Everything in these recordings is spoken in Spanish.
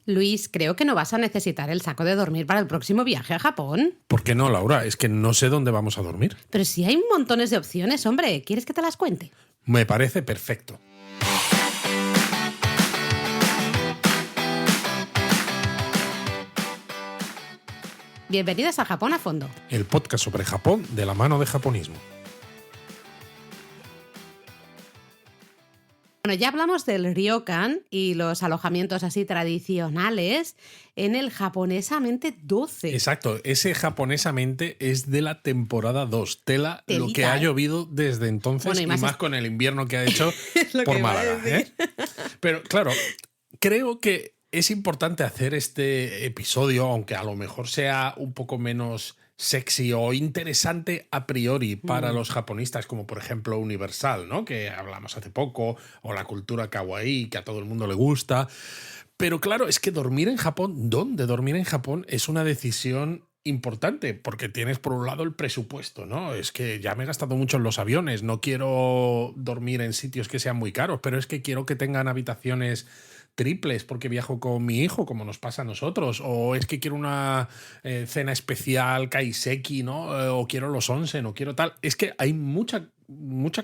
Luis, creo que no vas a necesitar el saco de dormir para el próximo viaje a Japón. ¿Por qué no, Laura? Es que no sé dónde vamos a dormir. Pero sí hay montones de opciones, hombre. ¿Quieres que te las cuente? Me parece perfecto. Bienvenidas a Japón a fondo. El podcast sobre Japón de la mano de Japonismo. Bueno, ya hablamos del ryokan y los alojamientos así tradicionales en el Japonesamente 12. Exacto, ese Japonesamente es de la temporada 2. Tela Telita, lo que ha llovido desde entonces, Bueno, y más con el invierno que ha hecho lo por que iba a Málaga. decir. Pero claro, creo que es importante hacer este episodio, aunque a lo mejor sea un poco menos sexy o interesante a priori para los japonistas, como por ejemplo Universal, ¿no? Que hablamos hace poco, o la cultura kawaii, que a todo el mundo le gusta. Pero claro, es que dormir en Japón, ¿dónde dormir en Japón? Es una decisión importante, porque tienes por un lado el presupuesto, ¿no? Es que ya me he gastado mucho en los aviones, no quiero dormir en sitios que sean muy caros, pero es que quiero que tengan habitaciones triples porque viajo con mi hijo, como nos pasa a nosotros, o es que quiero una cena especial kaiseki, ¿no? O quiero los onsen, o quiero tal. Es que hay mucha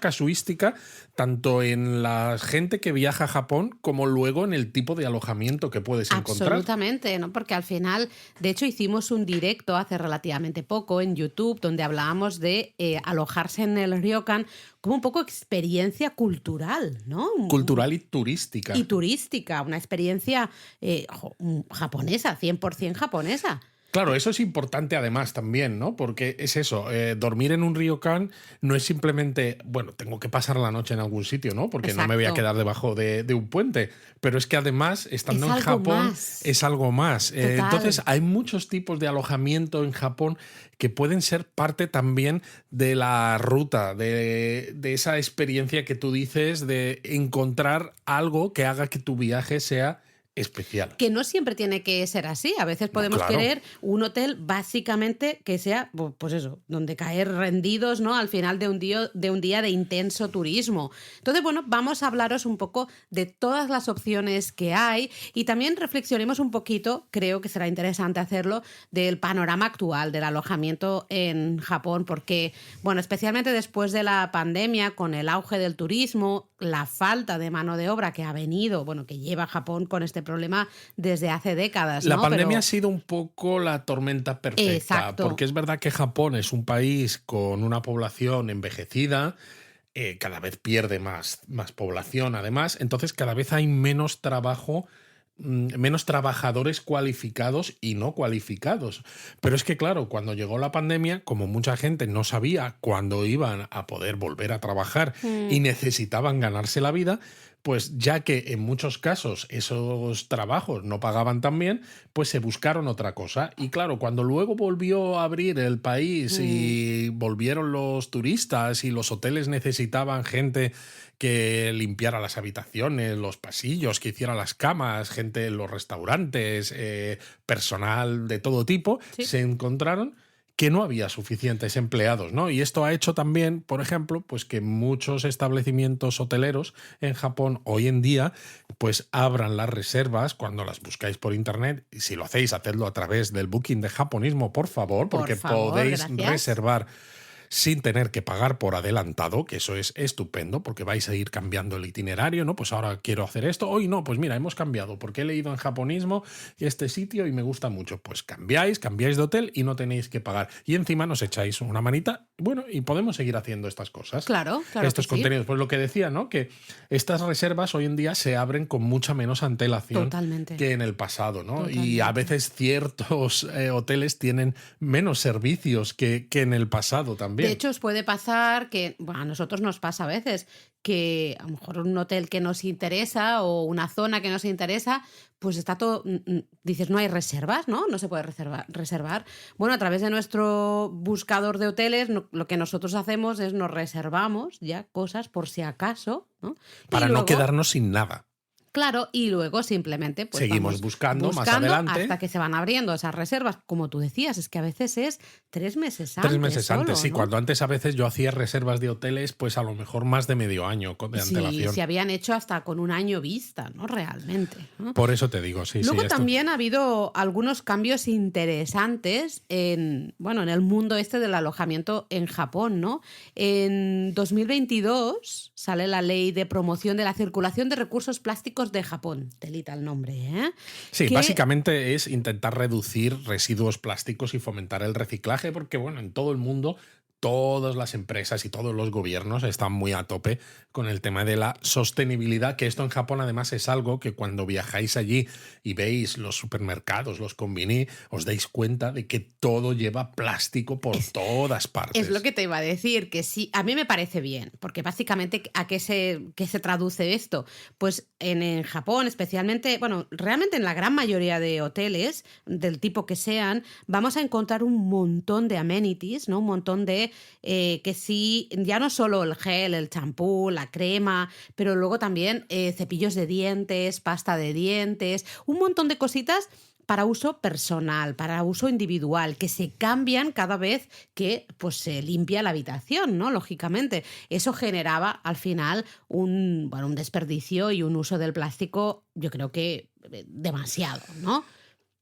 casuística tanto en la gente que viaja a Japón como luego en el tipo de alojamiento que puedes encontrar. Absolutamente, ¿no? Porque al final, de hecho, hicimos un directo hace relativamente poco en YouTube donde hablábamos de alojarse en el ryokan como un poco experiencia cultural, ¿no? Cultural y turística. Y turística, una experiencia japonesa, 100% japonesa. Claro, eso es importante además también, ¿no? Porque es eso, dormir en un ryokan no es simplemente, bueno, tengo que pasar la noche en algún sitio, ¿no? Porque Exacto. no me voy a quedar debajo de un puente. Pero es que además, estando Es en algo Japón, más. es algo más. Total. Entonces, hay muchos tipos de alojamiento en Japón que pueden ser parte también de la ruta, de esa experiencia que tú dices de encontrar algo que haga que tu viaje sea especial. Que no siempre tiene que ser así. A veces podemos claro. querer un hotel básicamente que sea, pues eso, donde caer rendidos, ¿no? Al final de un día de intenso turismo. Entonces, bueno, vamos a hablaros un poco de todas las opciones que hay y también reflexionemos un poquito, creo que será interesante hacerlo, del panorama actual del alojamiento en Japón, porque, bueno, especialmente después de la pandemia, con el auge del turismo, la falta de mano de obra que ha venido, bueno, que lleva Japón con este problema desde hace décadas, ¿no? La pandemia Pero ha sido un poco la tormenta perfecta. Exacto. Porque es verdad que Japón es un país con una población envejecida, cada vez pierde más población además, entonces cada vez hay menos trabajo, menos trabajadores cualificados y no cualificados. Pero es que claro, cuando llegó la pandemia, como mucha gente no sabía cuándo iban a poder volver a trabajar y necesitaban ganarse la vida, pues ya que en muchos casos esos trabajos no pagaban tan bien, pues se buscaron otra cosa. Y claro, cuando luego volvió a abrir el país y volvieron los turistas y los hoteles necesitaban gente que limpiara las habitaciones, los pasillos, que hiciera las camas, gente en los restaurantes, personal de todo tipo, Sí. se encontraron que no había suficientes empleados, ¿no? Y esto ha hecho también, por ejemplo, pues que muchos establecimientos hoteleros en Japón hoy en día pues abran las reservas cuando las buscáis por internet, y si lo hacéis, hacedlo a través del booking de Japonismo, por favor, porque podéis gracias. reservar sin tener que pagar por adelantado, que eso es estupendo, porque vais a ir cambiando el itinerario, ¿no? Pues ahora quiero hacer esto, hoy no, pues mira, hemos cambiado, porque he leído en Japonismo este sitio y me gusta mucho. Pues cambiáis de hotel y no tenéis que pagar. Y encima nos echáis una manita, bueno, y podemos seguir haciendo estas cosas. Claro Estos que sí. contenidos. Pues lo que decía, ¿no? Que estas reservas hoy en día se abren con mucha menos antelación Totalmente. que en el pasado, ¿no? Totalmente. Y a veces ciertos hoteles tienen menos servicios que en el pasado también. De hecho, os puede pasar que, bueno, a nosotros nos pasa a veces que a lo mejor un hotel que nos interesa o una zona que nos interesa, pues está todo, dices, no hay reservas, ¿no? No se puede reservar. Bueno, a través de nuestro buscador de hoteles, lo que nosotros hacemos es nos reservamos ya cosas por si acaso, ¿no? Para Y luego, no quedarnos sin nada. Claro, y luego simplemente pues Seguimos vamos buscando más adelante. hasta que se van abriendo esas reservas. Como tú decías, es que a veces es 3 meses antes. 3 meses solo, antes, sí. ¿no? Cuando antes a veces yo hacía reservas de hoteles, pues a lo mejor más de medio año de Sí, antelación. se habían hecho hasta con un año vista, ¿no? Realmente, ¿no? Por eso te digo, sí, Luego sí. Esto... también ha habido algunos cambios interesantes en el mundo este del alojamiento en Japón, ¿no? En 2022 sale la Ley de Promoción de la Circulación de Recursos Plásticos de Japón, telita el nombre, ¿eh? Sí, Que- básicamente es intentar reducir residuos plásticos y fomentar el reciclaje, porque bueno, en todo el mundo todas las empresas y todos los gobiernos están muy a tope con el tema de la sostenibilidad, que esto en Japón además es algo que cuando viajáis allí y veis los supermercados, los konbini, os dais cuenta de que todo lleva plástico por todas partes. Es lo que te iba a decir, que sí, a mí me parece bien, porque básicamente ¿a qué se traduce esto? Pues en Japón especialmente, bueno, realmente en la gran mayoría de hoteles, del tipo que sean, vamos a encontrar un montón de amenities, ¿no? Un montón de, que sí, ya no solo el gel, el champú, la crema, pero luego también cepillos de dientes, pasta de dientes, un montón de cositas para uso personal, para uso individual, que se cambian cada vez que pues, se limpia la habitación, ¿no? Lógicamente. Eso generaba al final un desperdicio y un uso del plástico, yo creo que demasiado, ¿no?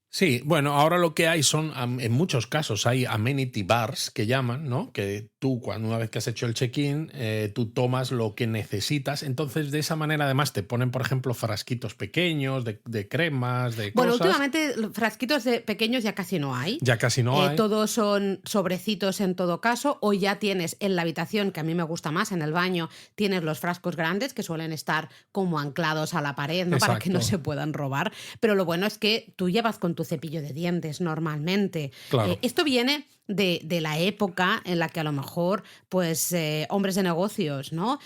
Sí, bueno, ahora lo que hay son, en muchos casos, hay amenity bars que llaman, ¿no? Que tú, una vez que has hecho el check-in, tú tomas lo que necesitas. Entonces, de esa manera, además, te ponen, por ejemplo, frasquitos pequeños de cremas, de Bueno, cosas. últimamente frasquitos pequeños ya casi no hay. Ya casi no hay. Todos son sobrecitos en todo caso, o ya tienes en la habitación, que a mí me gusta más, en el baño, tienes los frascos grandes que suelen estar como anclados a la pared, ¿no? Para que no se puedan robar. Pero lo bueno es que tú llevas con tu cepillo de dientes normalmente. Claro. Esto viene de la época en la que a lo mejor pues hombres de negocios, ¿no?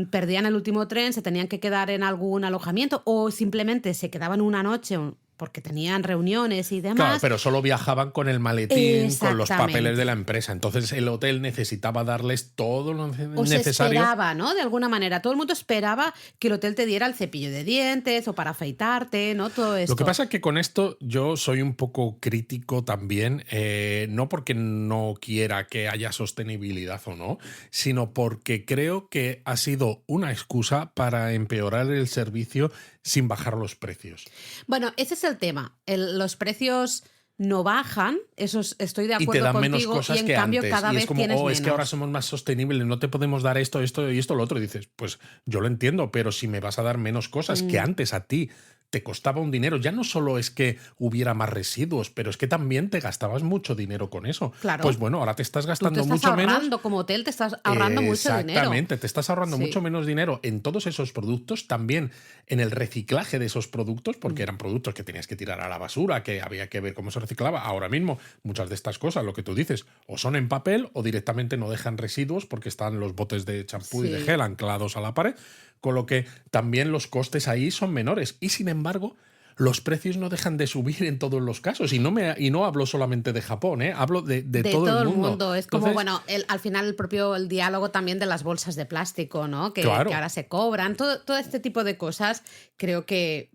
Perdían el último tren, se tenían que quedar en algún alojamiento o simplemente se quedaban una noche porque tenían reuniones y demás. Claro, pero solo viajaban con el maletín, con los papeles de la empresa. Entonces el hotel necesitaba darles todo lo necesario. O se esperaba, ¿no? De alguna manera. Todo el mundo esperaba que el hotel te diera el cepillo de dientes o para afeitarte, ¿no? Todo esto. Lo que pasa es que con esto yo soy un poco crítico también, no porque no quiera que haya sostenibilidad o no, sino porque creo que ha sido una excusa para empeorar el servicio sin bajar los precios. Bueno, ese es el tema. Los precios no bajan, eso estoy de acuerdo y te dan contigo, menos cosas y en que cambio antes. cada y vez es como, tienes menos. Es que ahora somos más sostenibles, no te podemos dar esto y esto lo otro. Y dices, pues yo lo entiendo, pero si me vas a dar menos cosas que antes a ti te costaba un dinero, ya no solo es que hubiera más residuos, pero es que también te gastabas mucho dinero con eso. Claro. Pues bueno, ahora te estás gastando Tú te estás mucho menos. ahorrando, como hotel te estás ahorrando mucho dinero. Exactamente, te estás ahorrando Sí. mucho menos dinero en todos esos productos, también en el reciclaje de esos productos, porque eran productos que tenías que tirar a la basura, que había que ver cómo se reciclaba. Ahora mismo, muchas de estas cosas, lo que tú dices, o son en papel o directamente no dejan residuos porque están los botes de champú y de gel anclados a la pared, con lo que también los costes ahí son menores. Y sin embargo, los precios no dejan de subir en todos los casos. Y no hablo solamente de Japón, hablo de todo el mundo. Es como, bueno, al final el diálogo también de las bolsas de plástico, ¿no? Que ahora se cobran. Todo este tipo de cosas creo que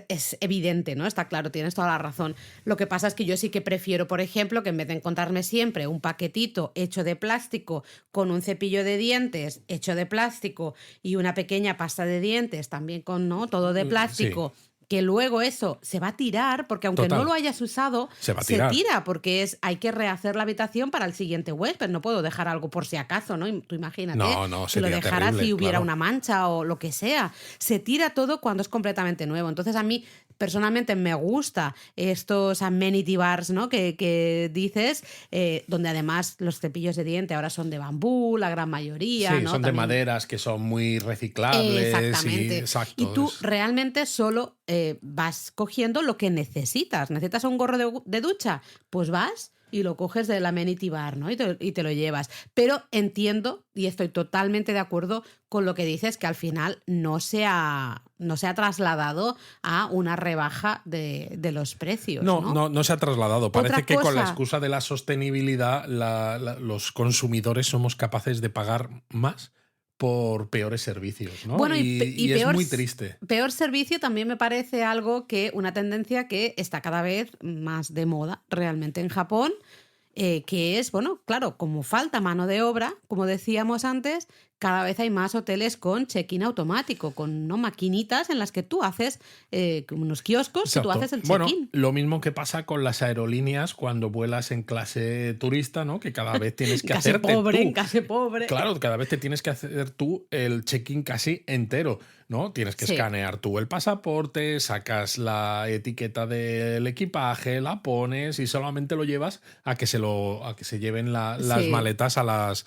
es evidente, ¿no? Está claro, tienes toda la razón. Lo que pasa es que yo sí que prefiero, por ejemplo, que en vez de encontrarme siempre un paquetito hecho de plástico con un cepillo de dientes hecho de plástico y una pequeña pasta de dientes también con, ¿no? Todo de plástico. Sí. Que luego eso se va a tirar, porque aunque no lo hayas usado, se tira, porque hay que rehacer la habitación para el siguiente huésped. No puedo dejar algo por si acaso, ¿no? Tú imagínate, si lo dejaras si hubiera una mancha o lo que sea. Se tira todo cuando es completamente nuevo. Entonces a mí personalmente me gusta estos amenity bars, ¿no? que dices, donde además los cepillos de diente ahora son de bambú, la gran mayoría. Sí, ¿no? son de maderas que son muy reciclables. Exactamente. Y tú realmente solo vas cogiendo lo que necesitas. ¿Necesitas un gorro de ducha? Pues vas y lo coges del amenity bar, ¿no? Y te lo llevas. Pero entiendo y estoy totalmente de acuerdo con lo que dices, que al final no se ha trasladado a una rebaja de los precios. No se ha trasladado. Parece que con la excusa de la sostenibilidad los consumidores somos capaces de pagar más por peores servicios, ¿no? Bueno, y es muy triste. Peor servicio también me parece algo que una tendencia que está cada vez más de moda realmente en Japón, que es, bueno, claro, como falta mano de obra, como decíamos antes, cada vez hay más hoteles con check-in automático, con ¿no? maquinitas en las que tú haces, unos kioscos que tú Exacto. haces el Bueno, check-in. lo mismo que pasa con las aerolíneas cuando vuelas en clase turista, ¿no? Que cada vez tienes que Casi hacerte pobre, en tú. casi pobre. Claro, cada vez te tienes que hacer tú el check-in casi entero, ¿no? Tienes que Sí. escanear tú el pasaporte, sacas la etiqueta del equipaje, la pones y solamente lo llevas a que se lleven las Sí. maletas a las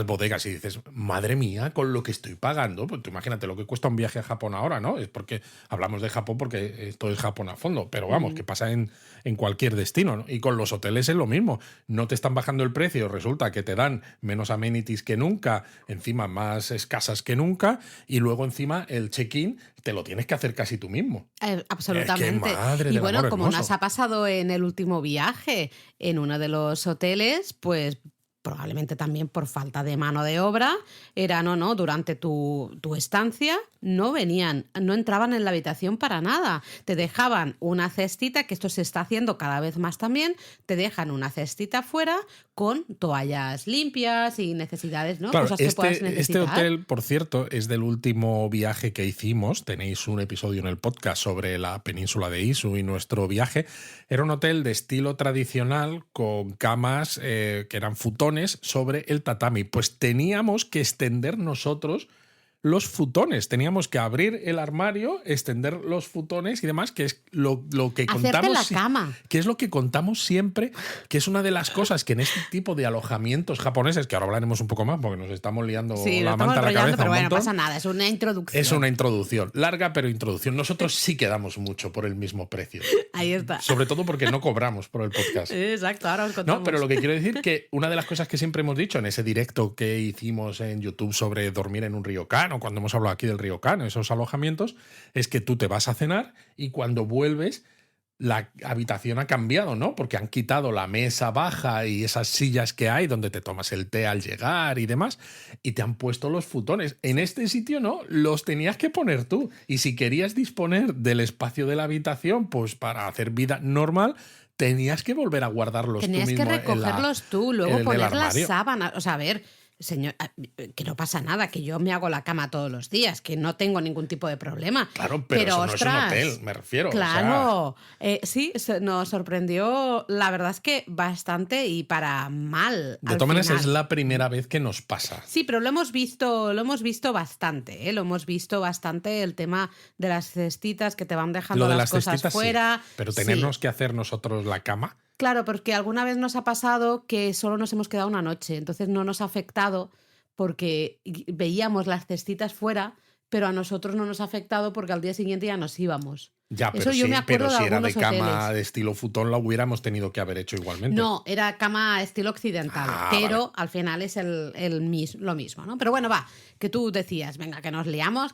bodegas. Y dices, madre mía, con lo que estoy pagando, pues tú imagínate lo que cuesta un viaje a Japón ahora, ¿no? Es porque hablamos de Japón porque esto es Japón a fondo, pero vamos, que pasa en cualquier destino, ¿no? Y con los hoteles es lo mismo. No te están bajando el precio, resulta que te dan menos amenities que nunca, encima más escasas que nunca, y luego encima el check-in te lo tienes que hacer casi tú mismo. Absolutamente. Es que madre Y del bueno, amor como hermoso. nos ha pasado en el último viaje en uno de los hoteles, pues probablemente también por falta de mano de obra, era no, durante tu estancia no entraban en la habitación para nada. Te dejaban una cestita, que esto se está haciendo cada vez más también, te dejan una cestita fuera con toallas limpias y necesidades, ¿no? Claro, Cosas que puedas este necesitar. hotel, por cierto, es del último viaje que hicimos. Tenéis un episodio en el podcast sobre la península de Izu y nuestro viaje. Era un hotel de estilo tradicional con camas que eran futones sobre el tatami. Pues teníamos que extender nosotros los futones. Teníamos que abrir el armario, extender los futones y demás, que es lo que Hacerte contamos. la cama. Que es lo que contamos siempre, que es una de las cosas que en este tipo de alojamientos japoneses, que ahora hablaremos un poco más porque nos estamos liando Sí, la lo estamos manta a la enrollando, cabeza pero un bueno, no montón. pasa nada, es una introducción. Es una introducción, larga pero introducción. Nosotros sí quedamos mucho por el mismo precio. Ahí está. Sobre todo porque no cobramos por el podcast. Exacto, ahora os contamos. No, pero lo que quiero decir que una de las cosas que siempre hemos dicho en ese directo que hicimos en YouTube sobre dormir en un ryokan, o cuando hemos hablado aquí del ryokan, esos alojamientos, es que tú te vas a cenar y cuando vuelves la habitación ha cambiado, ¿no? Porque han quitado la mesa baja y esas sillas que hay donde te tomas el té al llegar y demás, y te han puesto los futones. En este sitio no, los tenías que poner tú. Y si querías disponer del espacio de la habitación, pues para hacer vida normal, tenías que volver a guardarlos Tenías tú que mismo recogerlos tú, en luego el poner las armario. sábanas. O sea, a ver, señor, que no pasa nada, que yo me hago la cama todos los días, que no tengo ningún tipo de problema. Claro, pero eso no es un hotel, me refiero. Claro, sí, nos sorprendió, la verdad es que bastante y para mal. De al todas maneras, final. es la primera vez que nos pasa. Sí, pero lo hemos visto bastante, ¿eh? Lo hemos visto bastante, el tema de las cestitas que te van dejando Lo de las cosas cestitas, fuera. sí, pero Sí. tenernos que hacer nosotros la cama. Claro, porque alguna vez nos ha pasado que solo nos hemos quedado una noche, entonces no nos ha afectado porque veíamos las cestitas fuera, pero a nosotros no nos ha afectado porque al día siguiente ya nos íbamos. Ya, Eso pero, yo sí, me acuerdo pero de si era de algunos cama hoteles. de estilo futón, la hubiéramos tenido que haber hecho igualmente. No, era cama estilo occidental, pero al final es lo mismo, ¿no? Pero bueno, va, que tú decías, venga, que nos liamos.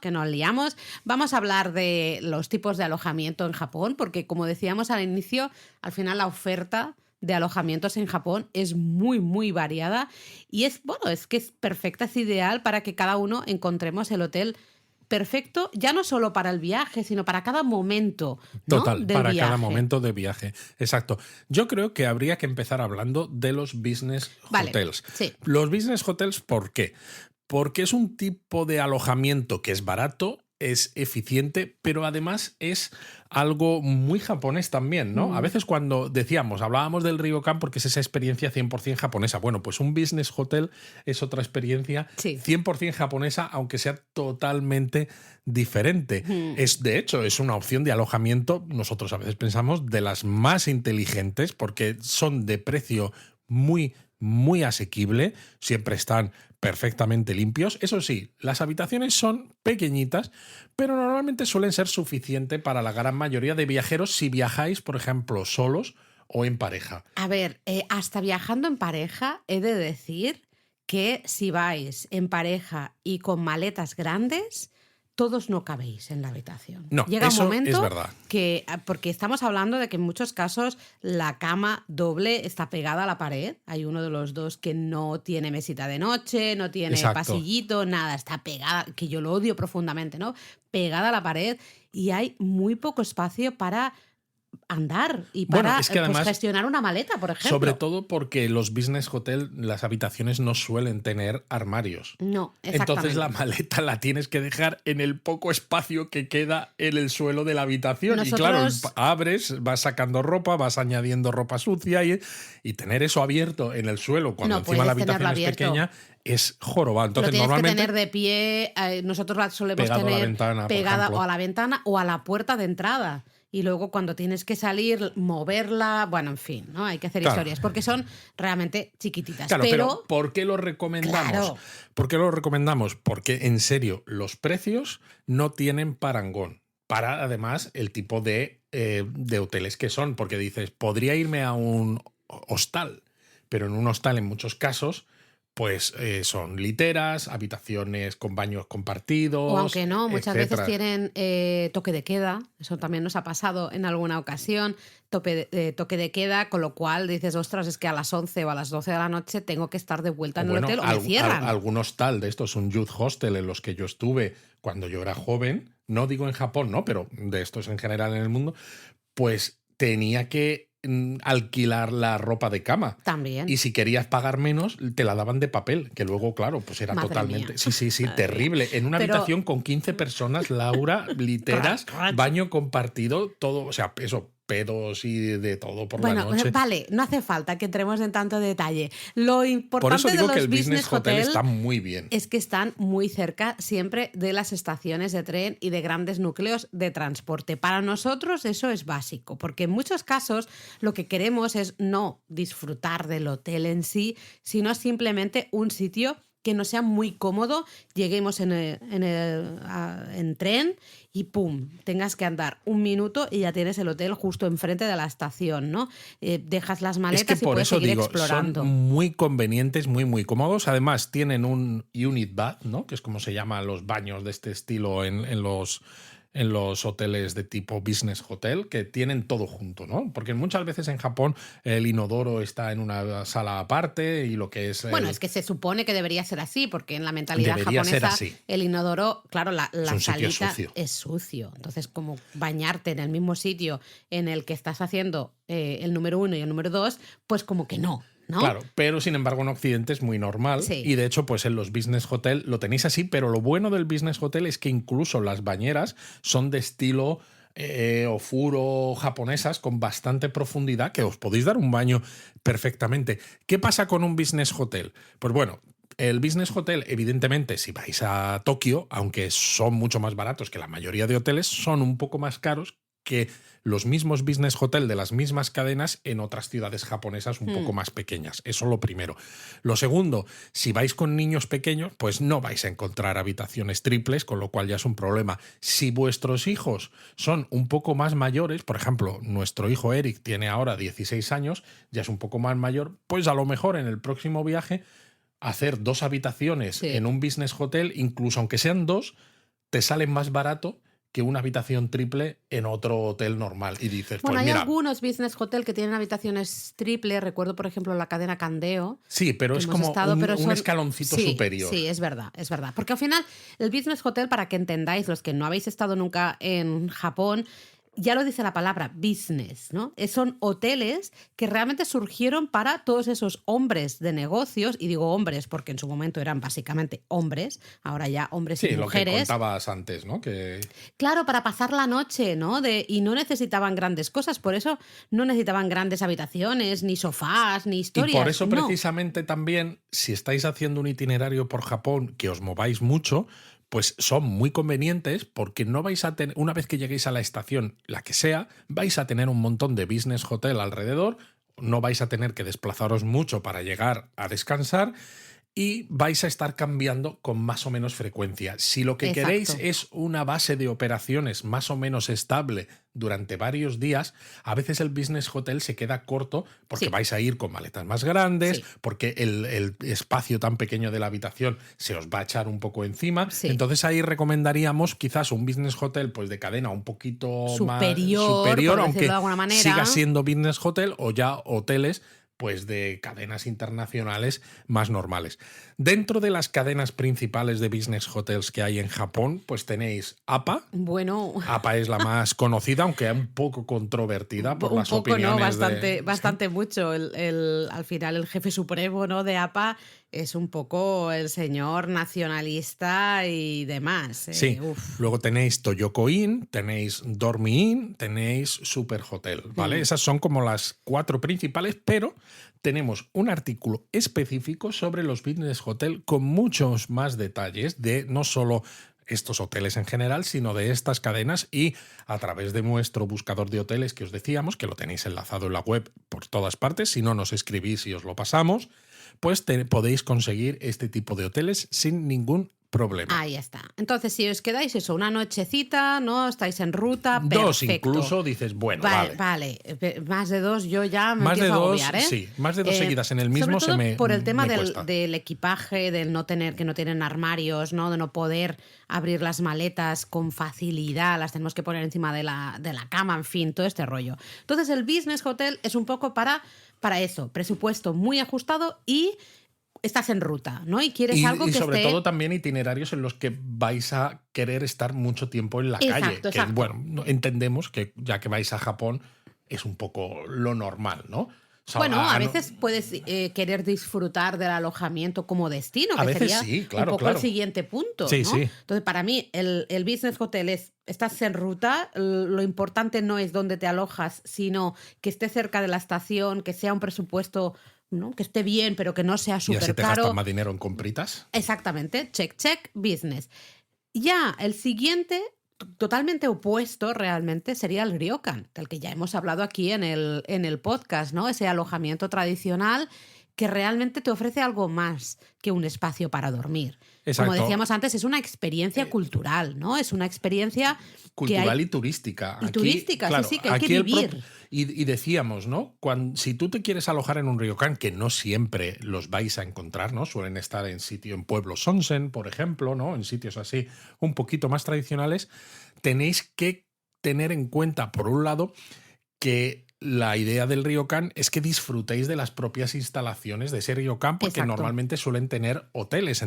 Vamos a hablar de los tipos de alojamiento en Japón, porque como decíamos al inicio, al final la oferta de alojamientos en Japón es muy, muy variada y es que es perfecta, es ideal para que cada uno encontremos el hotel perfecto, ya no solo para el viaje, sino para cada momento, ¿no? Total, del para viaje. cada momento de viaje. Exacto. Yo creo que habría que empezar hablando de los business hotels. Sí. Los business hotels, ¿por qué? Porque es un tipo de alojamiento que es barato, es eficiente, pero además es algo muy japonés también, ¿no? A veces cuando hablábamos del ryokan porque es esa experiencia 100% japonesa. Bueno, pues un business hotel es otra experiencia 100% japonesa, aunque sea totalmente diferente. De hecho, es una opción de alojamiento, nosotros a veces pensamos, de las más inteligentes porque son de precio muy, muy asequible, siempre están perfectamente limpios. Eso sí, las habitaciones son pequeñitas, pero normalmente suelen ser suficiente para la gran mayoría de viajeros si viajáis, por ejemplo, solos o en pareja. A ver, hasta viajando en pareja, he de decir que si vais en pareja y con maletas grandes, todos no cabéis en la habitación. No, Llega un eso momento es verdad. que, porque estamos hablando de que en muchos casos la cama doble está pegada a la pared. Hay uno de los dos que no tiene mesita de noche, no tiene Exacto. pasillito, nada, está pegada, que yo lo odio profundamente, ¿no? Pegada a la pared y hay muy poco espacio para andar y para Bueno, es que además, gestionar una maleta, por ejemplo. sobre todo porque los business hotel, las habitaciones no suelen tener armarios. No, exactamente. Entonces la maleta la tienes que dejar en el poco espacio que queda en el suelo de la habitación. Nosotros... Y claro, abres, vas sacando ropa, vas añadiendo ropa sucia y tener eso abierto en el suelo cuando encima la habitación es pequeña es jorobado. Entonces, lo tienes normalmente que tener de pie. Nosotros la solemos tener a la ventana, pegada o a la ventana o a la puerta de entrada. Y luego cuando tienes que salir, moverla, bueno, en fin, ¿no? Hay que hacer historias, porque son realmente chiquititas. Claro, pero ¿por qué lo recomendamos? Claro. ¿Por qué lo recomendamos? Porque, en serio, los precios no tienen parangón. Para, además, el tipo de hoteles que son. Porque dices, podría irme a un hostal, pero en un hostal, en muchos casos, pues son literas, habitaciones con baños compartidos. O aunque no, muchas etcétera. veces tienen toque de queda. Eso también nos ha pasado en alguna ocasión. Toque de queda, con lo cual dices, ostras, es que a las 11 o a las 12 de la noche tengo que estar de vuelta en el hotel o me cierran. Algún hostal de estos, un youth hostel en los que yo estuve cuando yo era joven, no digo en Japón, no, pero de estos en general en el mundo, pues tenía que alquilar la ropa de cama. También. Y si querías pagar menos, te la daban de papel, que luego, claro, pues era Madre totalmente... mía. Sí, terrible. En una habitación con 15 personas, Laura, literas, baño compartido, todo, o sea, eso, pedos y de todo por la noche. Vale, no hace falta que entremos en tanto detalle. Lo importante por eso digo de que los el business hotel está muy bien. Es que están muy cerca siempre de las estaciones de tren y de grandes núcleos de transporte. Para nosotros eso es básico, porque en muchos casos lo que queremos es no disfrutar del hotel en sí, sino simplemente un sitio que no sea muy cómodo, lleguemos en tren y ¡pum! Tengas que andar un minuto y ya tienes el hotel justo enfrente de la estación, ¿no? Dejas las maletas y puedes seguir explorando. Son muy convenientes, muy, muy cómodos. Además, tienen un unit bath, ¿no? Que es como se llaman los baños de este estilo en los hoteles de tipo business hotel, que tienen todo junto, ¿no? Porque muchas veces en Japón el inodoro está en una sala aparte y lo que es... Bueno, es que se supone que debería ser así, porque en la mentalidad japonesa el inodoro, claro, la salita es sucio. Entonces, como bañarte en el mismo sitio en el que estás haciendo el número 1 y el número 2, pues como que no. ¿No? Claro, pero sin embargo en Occidente es muy normal y de hecho pues en los business hotel lo tenéis así, pero lo bueno del business hotel es que incluso las bañeras son de estilo ofuro japonesas con bastante profundidad que os podéis dar un baño perfectamente. ¿Qué pasa con un business hotel? Pues bueno, el business hotel, evidentemente, si vais a Tokio, aunque son mucho más baratos que la mayoría de hoteles, son un poco más caros que los mismos business hotel de las mismas cadenas en otras ciudades japonesas un poco más pequeñas. Eso lo primero. Lo segundo, si vais con niños pequeños, pues no vais a encontrar habitaciones triples, con lo cual ya es un problema. Si vuestros hijos son un poco más mayores, por ejemplo, nuestro hijo Eric tiene ahora 16 años, ya es un poco más mayor, pues a lo mejor en el próximo viaje hacer 2 habitaciones en un business hotel, incluso aunque sean 2, te sale más barato que una habitación triple en otro hotel normal. Y dices, bueno, pues hay mira, algunos business hotel que tienen habitaciones triples. Recuerdo, por ejemplo, la cadena Candeo. Sí, pero es como un escaloncito superior. Sí, es verdad, es verdad. Porque al final, el business hotel, para que entendáis, los que no habéis estado nunca en Japón, ya lo dice la palabra, business, ¿no? Son hoteles que realmente surgieron para todos esos hombres de negocios, y digo hombres porque en su momento eran básicamente hombres, ahora ya hombres y mujeres. Sí, lo que contabas antes, ¿no? Claro, para pasar la noche, ¿no? Y no necesitaban grandes cosas, por eso no necesitaban grandes habitaciones, ni sofás, ni historias. Y por eso precisamente también, si estáis haciendo un itinerario por Japón, que os mováis mucho, pues son muy convenientes porque no vais a tener, una vez que lleguéis a la estación, la que sea, vais a tener un montón de business hotel alrededor, no vais a tener que desplazaros mucho para llegar a descansar y vais a estar cambiando con más o menos frecuencia. Si lo que Exacto. queréis es una base de operaciones más o menos estable durante varios días, a veces el business hotel se queda corto porque Sí. vais a ir con maletas más grandes, Sí. porque el espacio tan pequeño de la habitación se os va a echar un poco encima. Sí. Entonces ahí recomendaríamos quizás un business hotel pues de cadena un poquito Superior, más superior, por aunque decirlo de alguna manera. siga siendo business hotel, o ya hoteles pues de cadenas internacionales más normales. Dentro de las cadenas principales de business hotels que hay en Japón, pues tenéis APA. Bueno, APA es la más conocida, aunque un poco controvertida por un las poco, ¿no? opiniones Bastante mucho. Al final, el jefe supremo, ¿no? de APA es un poco el señor nacionalista y demás. Sí, Uf. luego tenéis Toyoko Inn, tenéis Dormi Inn, tenéis Super Hotel, ¿vale? Esas son como las 4 principales, pero tenemos un artículo específico sobre los business hotel con muchos más detalles de no solo estos hoteles en general, sino de estas cadenas, y a través de nuestro buscador de hoteles que os decíamos, que lo tenéis enlazado en la web por todas partes, si no nos escribís y os lo pasamos, pues podéis conseguir este tipo de hoteles sin ningún problema. Ahí está. Entonces, si os quedáis eso, una nochecita, ¿no? Estáis en ruta, 2 perfecto. incluso, dices, bueno, vale. Más de 2 yo ya me Más de empiezo a 2, agobiar, ¿eh? sí. Más de 2 seguidas en el mismo sobre todo se me por el tema me cuesta. del equipaje, del que no tienen armarios, ¿no? De no poder abrir las maletas con facilidad, las tenemos que poner encima de la cama, en fin, todo este rollo. Entonces, el business hotel es un poco para eso, presupuesto muy ajustado y estás en ruta, ¿no? Y quieres algo Y que sobre esté... todo también itinerarios en los que vais a querer estar mucho tiempo en la calle. Que, Exacto. bueno, entendemos que ya que vais a Japón es un poco lo normal, ¿no? O sea, Bueno, a veces puedes querer disfrutar del alojamiento como destino, A que veces sería sí, claro, un poco claro. el siguiente punto, Sí, ¿no? sí. Entonces, para mí, el business hotel estás en ruta, lo importante no es dónde te alojas, sino que esté cerca de la estación, que sea un presupuesto, ¿no? Que esté bien, pero que no sea Y así súper te caro. gastas más dinero en compritas. Exactamente, check, business. Ya, el siguiente, totalmente opuesto realmente, sería el ryokan, del que ya hemos hablado aquí en el podcast, ¿no? Ese alojamiento tradicional que realmente te ofrece algo más que un espacio para dormir. Exacto. Como decíamos antes, es una experiencia cultural, ¿no? Es una experiencia cultural y turística. Y turística, claro, sí, que hay que vivir. Y decíamos, ¿no? Si tú te quieres alojar en un ryokan, que no siempre los vais a encontrar, ¿no? Suelen estar en pueblos onsen, por ejemplo, ¿no? En sitios así un poquito más tradicionales. Tenéis que tener en cuenta, por un lado, que la idea del ryokan es que disfrutéis de las propias instalaciones de ese ryokan, porque Exacto. normalmente suelen tener hoteles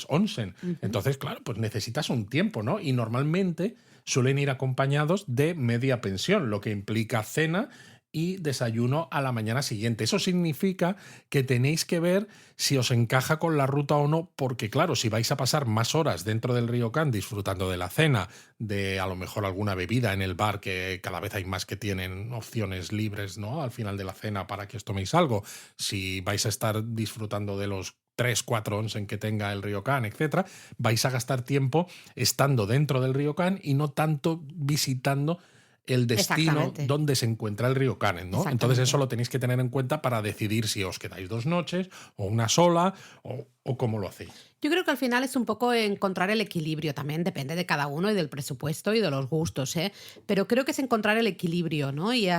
onsen. Entonces, claro, pues necesitas un tiempo, ¿no? Y normalmente suelen ir acompañados de media pensión, lo que implica cena y desayuno a la mañana siguiente. Eso significa que tenéis que ver si os encaja con la ruta o no, porque claro, si vais a pasar más horas dentro del ryokan disfrutando de la cena, de a lo mejor alguna bebida en el bar, que cada vez hay más que tienen opciones libres, ¿no? Al final de la cena para que os toméis algo. Si vais a estar disfrutando de los 3, 4 onsen que tenga el ryokan, etcétera, vais a gastar tiempo estando dentro del ryokan y no tanto visitando el destino donde se encuentra el ryokan, ¿no? Entonces eso lo tenéis que tener en cuenta para decidir si os quedáis 2 noches o una sola o cómo lo hacéis. Yo creo que al final es un poco encontrar el equilibrio, también depende de cada uno y del presupuesto y de los gustos, ¿eh? Pero creo que es encontrar el equilibrio, ¿no? Y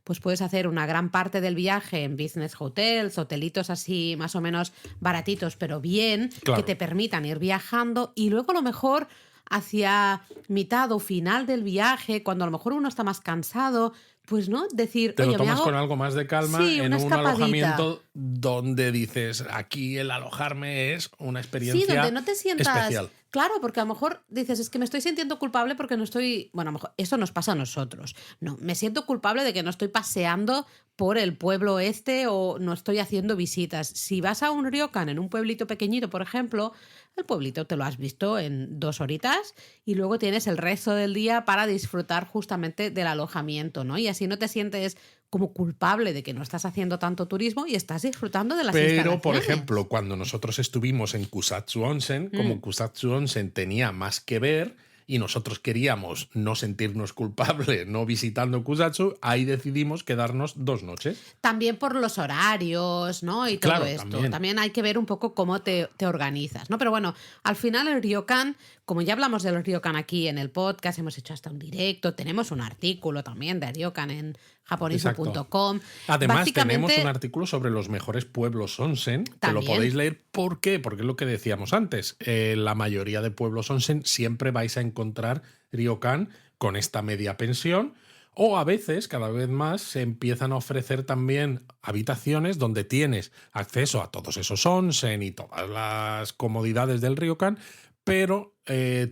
pues puedes hacer una gran parte del viaje en business hotels, hotelitos así más o menos baratitos, pero bien, claro, que te permitan ir viajando, y luego a lo mejor hacia mitad o final del viaje, cuando a lo mejor uno está más cansado, pues no, decir, te lo oye, tomas con algo más de calma, sí, en una un escapadita. alojamiento donde dices, aquí el alojarme es una experiencia sí, donde no te sientas especial. Claro, porque a lo mejor dices, es que me estoy sintiendo culpable porque no estoy... Bueno, a lo mejor eso nos pasa a nosotros. No, me siento culpable de que no estoy paseando por el pueblo este o no estoy haciendo visitas. Si vas a un ryokan en un pueblito pequeñito, por ejemplo, el pueblito te lo has visto en 2 horitas y luego tienes el resto del día para disfrutar justamente del alojamiento, ¿no? Y así no te sientes como culpable de que no estás haciendo tanto turismo y estás disfrutando de las instalaciones. Pero, por ejemplo, cuando nosotros estuvimos en Kusatsu Onsen, como Kusatsu Onsen tenía más que ver, y nosotros queríamos no sentirnos culpables no visitando Kusatsu, ahí decidimos quedarnos 2 noches. También por los horarios, ¿no? Y todo Claro, esto. También hay que ver un poco cómo te organizas, ¿no? Pero bueno, al final el ryokan, como ya hablamos de los ryokan aquí en el podcast, hemos hecho hasta un directo, tenemos un artículo también de ryokan en japonizo.com. Además, tenemos un artículo sobre los mejores pueblos onsen, que lo podéis leer. ¿Por qué? Porque es lo que decíamos antes. La mayoría de pueblos onsen siempre vais a encontrar ryokan con esta media pensión, o a veces, cada vez más, se empiezan a ofrecer también habitaciones donde tienes acceso a todos esos onsen y todas las comodidades del ryokan, pero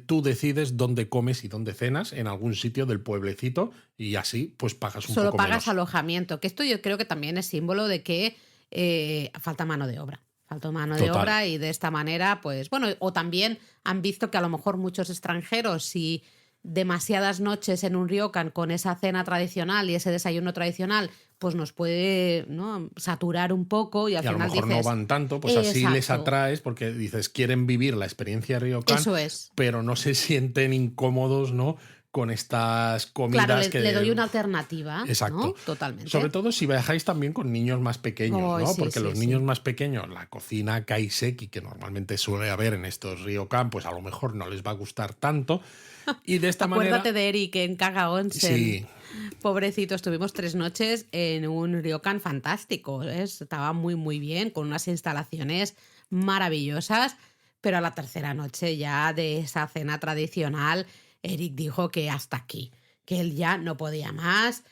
tú decides dónde comes y dónde cenas en algún sitio del pueblecito y así pues pagas un Solo poco pagas menos. alojamiento, que esto yo creo que también es símbolo de que falta mano de obra. Falta mano de Total. obra y de esta manera, pues bueno, o también han visto que a lo mejor muchos extranjeros, si demasiadas noches en un ryokan con esa cena tradicional y ese desayuno tradicional, pues nos puede, ¿no?, saturar un poco y al Y a lo final mejor dices, no van tanto, pues así les exacto, atraes porque dices, quieren vivir la experiencia ryokan, eso es. pero no se sienten incómodos, ¿no?, con estas comidas Claro, que... le doy una alternativa, Exacto. ¿no? Totalmente. Sobre todo si viajáis también con niños más pequeños, Oh, ¿no? sí, Porque sí, los sí. niños más pequeños, la cocina kaiseki, que normalmente suele haber en estos ryokan, pues a lo mejor no les va a gustar tanto. Y de esta Acuérdate manera... de Eric en Kaga Onsen. Sí. Pobrecito, estuvimos 3 noches en un ryokan fantástico, ¿eh? Estaba muy, muy bien, con unas instalaciones maravillosas, pero a la tercera noche ya de esa cena tradicional, Eric dijo que hasta aquí, que él ya no podía más.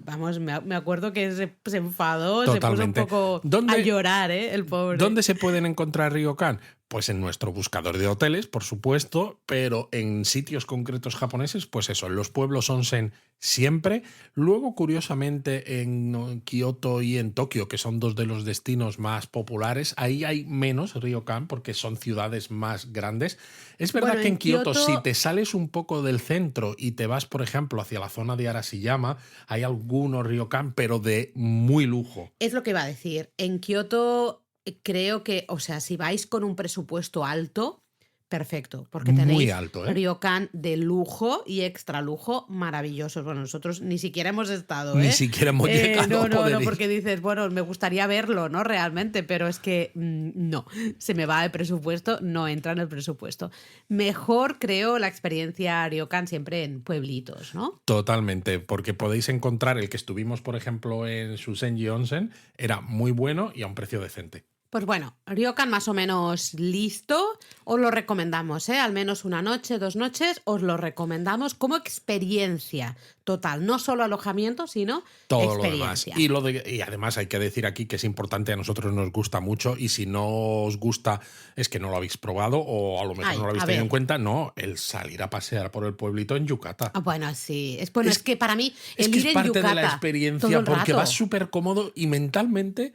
Vamos, me acuerdo que se enfadó, Totalmente. se puso un poco ¿Dónde- a llorar, el pobre. ¿Dónde se pueden encontrar ryokan? Pues en nuestro buscador de hoteles, por supuesto, pero en sitios concretos japoneses, pues eso, en los pueblos onsen siempre. Luego, curiosamente, en Kioto y en Tokio, que son 2 de los destinos más populares, ahí hay menos ryokan porque son ciudades más grandes. Es verdad Bueno, que en en Kioto, Kioto- si te sales un poco del centro y te vas, por ejemplo, hacia la zona de Arashiyama, hay algunos ryokan, pero de muy lujo. Es lo que iba a decir. En Kioto creo que, o sea, si vais con un presupuesto alto, perfecto, porque Muy tenéis alto, ¿eh? ryokan de lujo y extra lujo maravillosos. Bueno, nosotros ni siquiera hemos estado, Ni siquiera hemos llegado a no, poder ir. porque dices, bueno, me gustaría verlo, ¿no? Realmente, pero es que no, se me va el presupuesto, no entra en el presupuesto. Mejor, creo, la experiencia ryokan siempre en pueblitos, ¿no? Totalmente, porque podéis encontrar el que estuvimos, por ejemplo, en Susenji Onsen, era muy bueno y a un precio decente. Pues bueno, ryokan más o menos listo, os lo recomendamos, ¿eh? Al menos una noche, 2 noches, os lo recomendamos como experiencia total, no solo alojamiento, sino Todo lo demás. experiencia. Y además hay que decir aquí que es importante, a nosotros nos gusta mucho y si no os gusta es que no lo habéis probado o a lo mejor Ay, no lo habéis a tenido ver. en cuenta, no, el salir a pasear por el pueblito en Yukata. Ah, bueno, sí, es que para mí Es el que ir es en parte de la yukata experiencia todo el porque rato. vas súper cómodo y mentalmente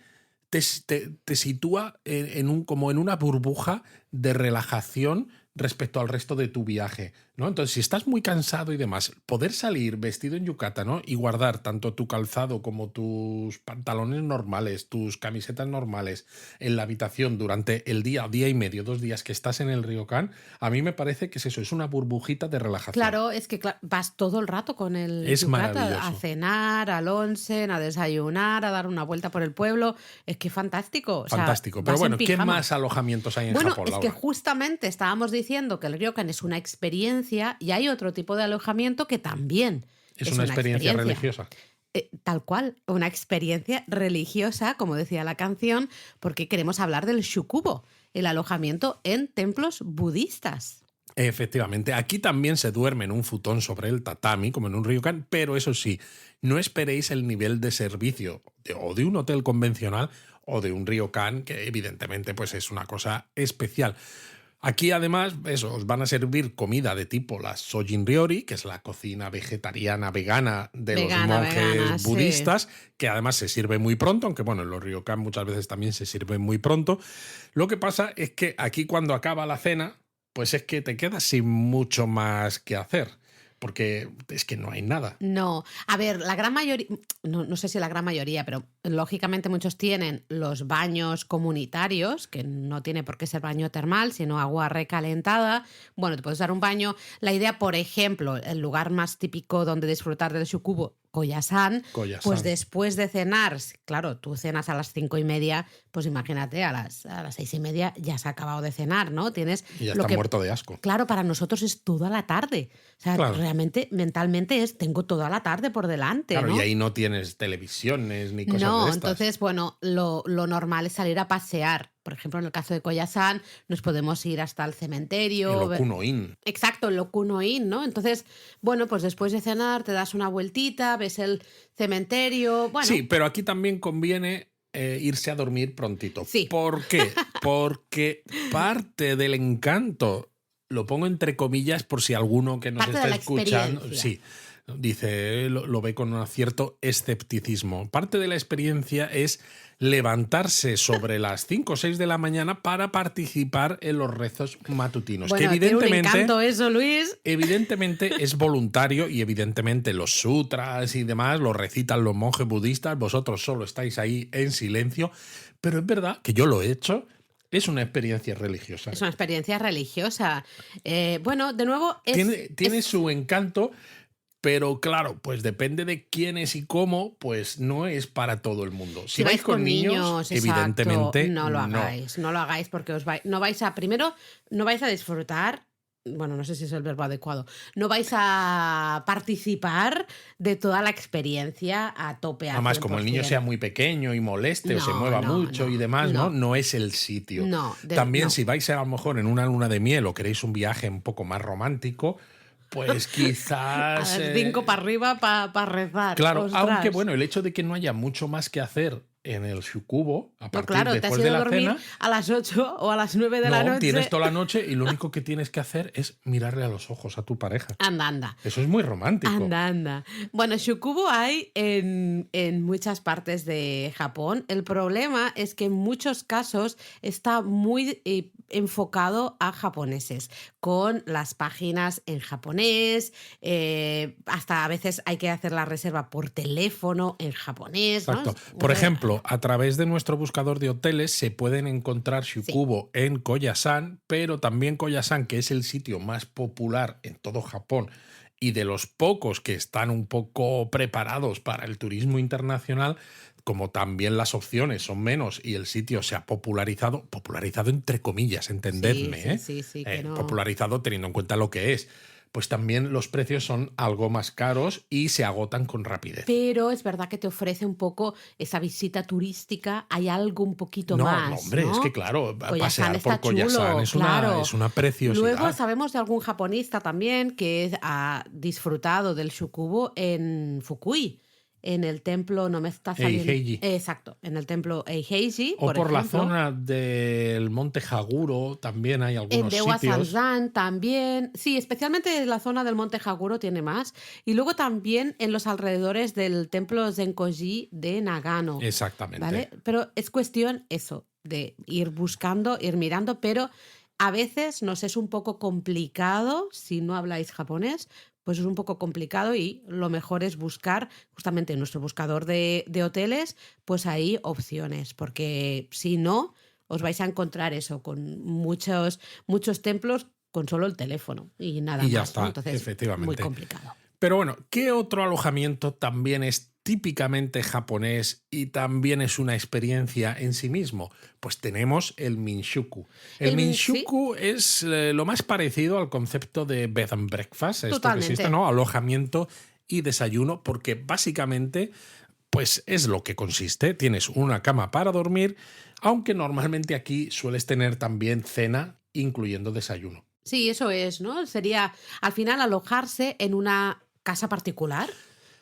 te sitúa como en una burbuja de relajación respecto al resto de tu viaje, ¿no? Entonces, si estás muy cansado y demás, poder salir vestido en yukata, ¿no?, y guardar tanto tu calzado como tus pantalones normales, tus camisetas normales en la habitación durante el día y medio, 2 días que estás en el ryokan, a mí me parece que es eso, es una burbujita de relajación. Claro, es que vas todo el rato con el Es yukata maravilloso. a cenar, al onsen, a desayunar, a dar una vuelta por el pueblo. Es que fantástico. O sea, Fantástico. Pero vas en bueno, ¿qué pijama. más alojamientos hay en Bueno, Japón, es que Laura? justamente estábamos diciendo que el ryokan es una experiencia y hay otro tipo de alojamiento que también Es una experiencia religiosa. Tal cual, una experiencia religiosa, como decía la canción, porque queremos hablar del shukubo, el alojamiento en templos budistas. Efectivamente, aquí también se duerme en un futón sobre el tatami, como en un ryokan, pero eso sí, no esperéis el nivel de servicio o de un hotel convencional o de un ryokan, que evidentemente pues es una cosa especial. Aquí además, eso, os van a servir comida de tipo la Sojin Ryori, que es la cocina vegetariana vegana de los monjes sí. budistas, que además se sirve muy pronto, aunque bueno, en los ryokan muchas veces también se sirve muy pronto. Lo que pasa es que aquí cuando acaba la cena, pues es que te quedas sin mucho más que hacer. porque es que no hay nada. No, a ver, la gran mayoría, no sé si la gran mayoría, pero lógicamente muchos tienen los baños comunitarios, que no tiene por qué ser baño termal, sino agua recalentada. Bueno, te puedes dar un baño. La idea, por ejemplo, el lugar más típico donde disfrutar del Shukubo, Koyasan, pues Koyasan. después de cenar, claro, tú cenas a las 5:30, pues imagínate, a las 6:30 ya se ha acabado de cenar, ¿no? Tienes Y ya lo está que, muerto de asco. claro, para nosotros es toda la tarde. O sea, Claro. realmente, mentalmente tengo toda la tarde por delante, Claro, ¿no? y ahí no tienes televisiones ni cosas No, de estas. entonces, bueno, lo normal es salir a pasear. Por ejemplo, en el caso de Koyasan, nos podemos ir hasta el cementerio. El Okuno-in. Exacto, el Okuno-in, ¿no? Entonces, bueno, pues después de cenar te das una vueltita, ves el cementerio. Bueno, Sí, pero aquí también conviene irse a dormir prontito. Sí. ¿Por qué? Porque parte del encanto, lo pongo entre comillas por si alguno que nos Parte de está la escuchando, experiencia. sí, dice, lo ve con un cierto escepticismo. Parte de la experiencia es levantarse sobre las 5 o 6 de la mañana para participar en los rezos matutinos. bueno, que tiene un evidentemente, encanto eso, Luis. evidentemente es voluntario y evidentemente los sutras y demás los recitan los monjes budistas, vosotros solo estáis ahí en silencio, pero es verdad que yo lo he hecho, es una experiencia religiosa. Es una experiencia religiosa. Bueno, de nuevo, Tiene su encanto, pero claro, pues depende de quién es y cómo, pues no es para todo el mundo. Si vais con niños, exacto, evidentemente no lo hagáis. No lo hagáis porque no vais a, primero, no vais a disfrutar. Bueno, no sé si es el verbo adecuado. No vais a participar de toda la experiencia a tope. Además, como el niño 100%. sea muy pequeño y moleste o se mueva mucho y demás, no es el sitio. También si vais a lo mejor en una luna de miel o queréis un viaje un poco más romántico, pues quizás... A las 5 para arriba para rezar. Claro, Ostras. aunque bueno, el hecho de que no haya mucho más que hacer en el Shukubo, a partir claro, te has después ido de a la dormir cena, a las 8 o a las 9 de la noche. tienes toda la noche y lo único que tienes que hacer es mirarle a los ojos a tu pareja. Anda. Eso es muy romántico. Anda. Bueno, Shukubo hay en muchas partes de Japón. El problema es que en muchos casos está muy enfocado a japoneses, con las páginas en japonés, hasta a veces hay que hacer la reserva por teléfono en japonés. Exacto. ¿No? Por ejemplo, a través de nuestro buscador de hoteles se pueden encontrar Shukubo en Koyasan, pero también Koyasan, que es el sitio más popular en todo Japón y de los pocos que están un poco preparados para el turismo internacional, como también las opciones son menos y el sitio se ha popularizado entre comillas, entendedme, Sí, que no... popularizado teniendo en cuenta lo que es, pues también los precios son algo más caros y se agotan con rapidez. Pero es verdad que te ofrece un poco esa visita turística, hay algo un poquito más. No, hombre, ¿no? es que claro, Koyasan pasear está por Koyasan chulo, es una preciosidad. Luego sabemos de algún japonista también que ha disfrutado del Shukubo en Fukui, en el templo, no me está saliendo. Eiheiji. Exacto, en el templo Eiheiji. O por la ejemplo. zona del Monte Haguro también hay algunos En Dewa sitios. Sanzan también. Sí, especialmente en la zona del Monte Haguro tiene más. Y luego también en los alrededores del templo Zenkoji de Nagano. Exactamente. ¿Vale? Pero es cuestión eso, de ir buscando, ir mirando, pero a veces nos es un poco complicado si no habláis japonés. Pues es un poco complicado y lo mejor es buscar justamente en nuestro buscador de hoteles, pues ahí opciones, porque si no, os vais a encontrar eso con muchos templos con solo el teléfono y nada Y ya más. está, ¿no? Entonces, efectivamente. muy complicado. Pero bueno, ¿qué otro alojamiento también es típicamente japonés y también es una experiencia en sí mismo? Pues tenemos el Minshuku. El Minshuku es lo más parecido al concepto de bed and breakfast, esto que existe, ¿no? Alojamiento y desayuno, porque básicamente pues es lo que consiste. Tienes una cama para dormir, aunque normalmente aquí sueles tener también cena, incluyendo desayuno. Sí, eso es, ¿no? Sería al final alojarse en una casa particular.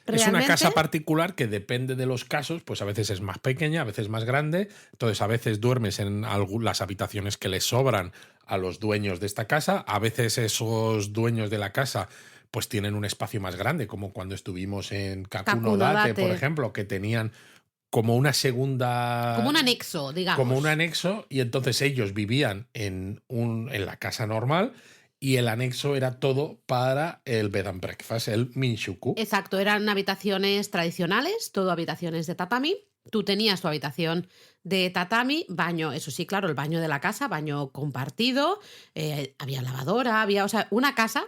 Es una casa particular que depende de los casos, pues a veces es más pequeña, a veces más grande, entonces a veces duermes en las habitaciones que les sobran a los dueños de esta casa, a veces esos dueños de la casa pues tienen un espacio más grande, como cuando estuvimos en Kakunodate, por ejemplo, que tenían como una segunda... Como un anexo, digamos. Como un anexo, y entonces ellos vivían en la casa normal y el anexo era todo para el bed and breakfast, el minshuku. Exacto, eran habitaciones tradicionales, todo habitaciones de tatami. Tú tenías tu habitación de tatami, baño, eso sí, claro, el baño de la casa, baño compartido, había lavadora, había, o sea, una casa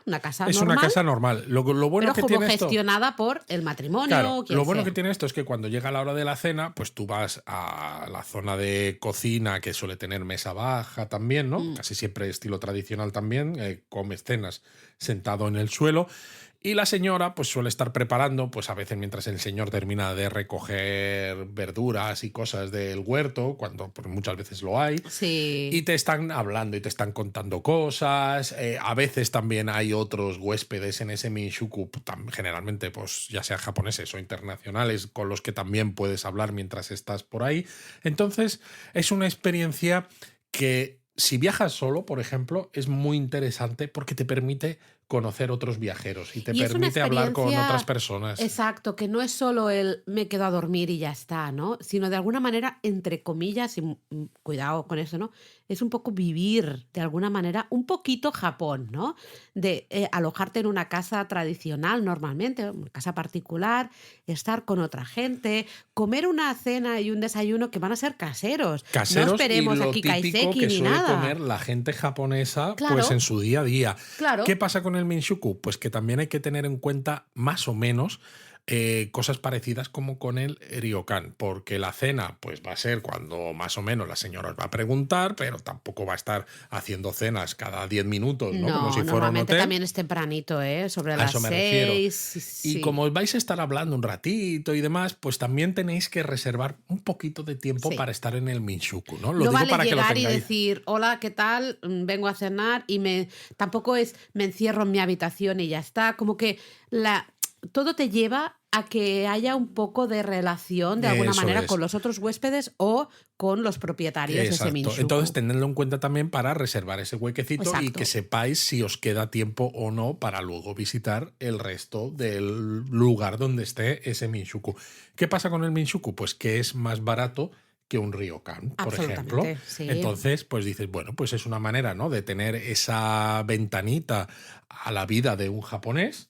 Es normal, una casa normal. Lo bueno pero que como tiene esto... gestionada por el matrimonio. Claro, Quien lo bueno sea. que tiene esto es que cuando llega la hora de la cena, pues tú vas a la zona de cocina que suele tener mesa baja también, ¿no? Casi siempre estilo tradicional también, comes cenas sentado en el suelo. Y la señora pues suele estar preparando, pues a veces mientras el señor termina de recoger verduras y cosas del huerto, cuando pues, muchas veces lo hay, Sí. y te están hablando y te están contando cosas. A veces también hay otros huéspedes en ese minshuku, generalmente pues ya sean japoneses o internacionales, con los que también puedes hablar mientras estás por ahí. Entonces es una experiencia que si viajas solo, por ejemplo, es muy interesante porque te permite conocer otros viajeros y te Y es una permite hablar con otras experiencia, personas. exacto, que no es solo el me quedo a dormir y ya está, ¿no? Sino de alguna manera, entre comillas, y cuidado con eso, ¿no? Es un poco vivir, de alguna manera, un poquito Japón, ¿no? De alojarte en una casa tradicional normalmente, una casa particular, estar con otra gente, comer una cena y un desayuno que van a ser caseros. No Caseros y esperemos lo aquí típico kaiseki que ni suele nada. comer la gente japonesa pues en Claro, su día a día. ¿Qué claro. pasa con el minshuku? Pues que también hay que tener en cuenta más o menos cosas parecidas como con el ryokan, porque la cena pues va a ser cuando más o menos la señora os va a preguntar, pero tampoco va a estar haciendo cenas cada 10 minutos, ¿no? Como No, si fuera un normalmente hotel. también es tempranito, ¿eh? Sobre A las eso me refiero. 6, sí, Y como sí. os vais a estar hablando un ratito y demás, pues también tenéis que reservar un poquito de tiempo Sí. para estar en el minshuku, ¿no? Lo No digo vale para que lo llegar y tengáis. decir, hola, ¿qué tal? Vengo a cenar y tampoco es me encierro en mi habitación y ya está. Como que todo te lleva a que haya un poco de relación de alguna Eso manera es. con los otros huéspedes o con los propietarios de ese Exacto. Entonces, minshuku. tenedlo en cuenta también para reservar ese huequecito y que Exacto. sepáis si os queda tiempo o no para luego visitar el resto del lugar donde esté ese minshuku. ¿Qué pasa con el minshuku? Pues que es más barato que un ryokan, por ejemplo. Absolutamente, sí. Entonces, pues dices, bueno, pues es una manera, ¿no?, de tener esa ventanita a la vida de un japonés,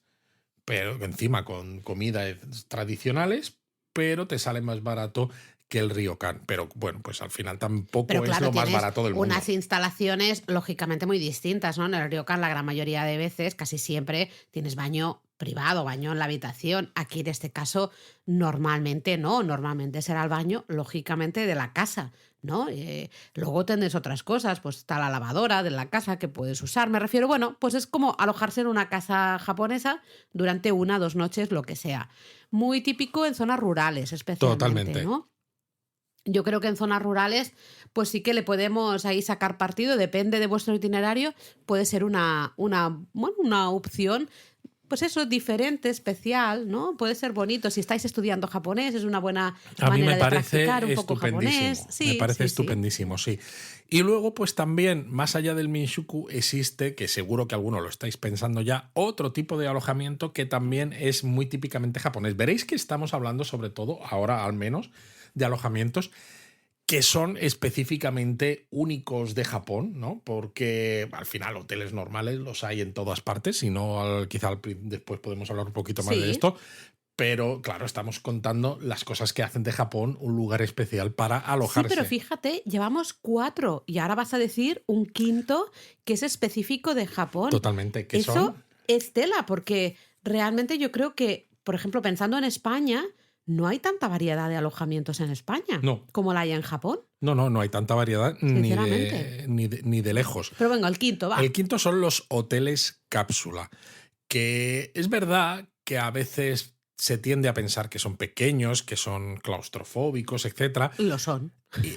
pero encima con comidas tradicionales, pero te sale más barato que el ryokan. Pero bueno, pues al final Pero tampoco es claro, lo más tienes barato del unas mundo. instalaciones lógicamente muy distintas, ¿no? En el ryokan la gran mayoría de veces, casi siempre, tienes baño privado, baño en la habitación. Aquí en este caso normalmente no, normalmente será el baño lógicamente de la casa, ¿no? Luego tendréis otras cosas, pues está la lavadora de la casa que puedes usar. Me refiero, bueno, pues es como alojarse en una casa japonesa durante 1 o 2 noches, lo que sea. Muy típico en zonas rurales especialmente, Totalmente. ¿no? Yo creo que en zonas rurales, pues sí que le podemos ahí sacar partido, depende de vuestro itinerario, puede ser bueno, una opción, pues eso, diferente, especial, ¿no? Puede ser bonito. Si estáis estudiando japonés, es una buena A mí me manera de practicar un parece poco japonés. estupendísimo, me Sí, parece sí, sí. estupendísimo, sí. Y luego, pues también, más allá del minshuku, existe, que seguro que alguno lo estáis pensando ya, otro tipo de alojamiento que también es muy típicamente japonés. Veréis que estamos hablando, sobre todo, ahora al menos, de alojamientos que son específicamente únicos de Japón, ¿no? Porque al final hoteles normales los hay en todas partes, si no, después podemos hablar un poquito más de Sí. esto. Pero claro, estamos contando las cosas que hacen de Japón un lugar especial para Sí, pero alojarse. fíjate, llevamos 4 y ahora vas a decir un quinto que es específico de Japón. Totalmente, que Eso son... es tela, porque realmente yo creo que, por ejemplo, pensando en España, no hay tanta variedad de alojamientos en España No, como la hay en Japón, no hay tanta variedad sinceramente. ni de lejos. Pero venga, el quinto, El va. quinto son los hoteles cápsula, que es verdad que a veces se tiende a pensar que son pequeños, que son claustrofóbicos, etcétera. Lo son. Y,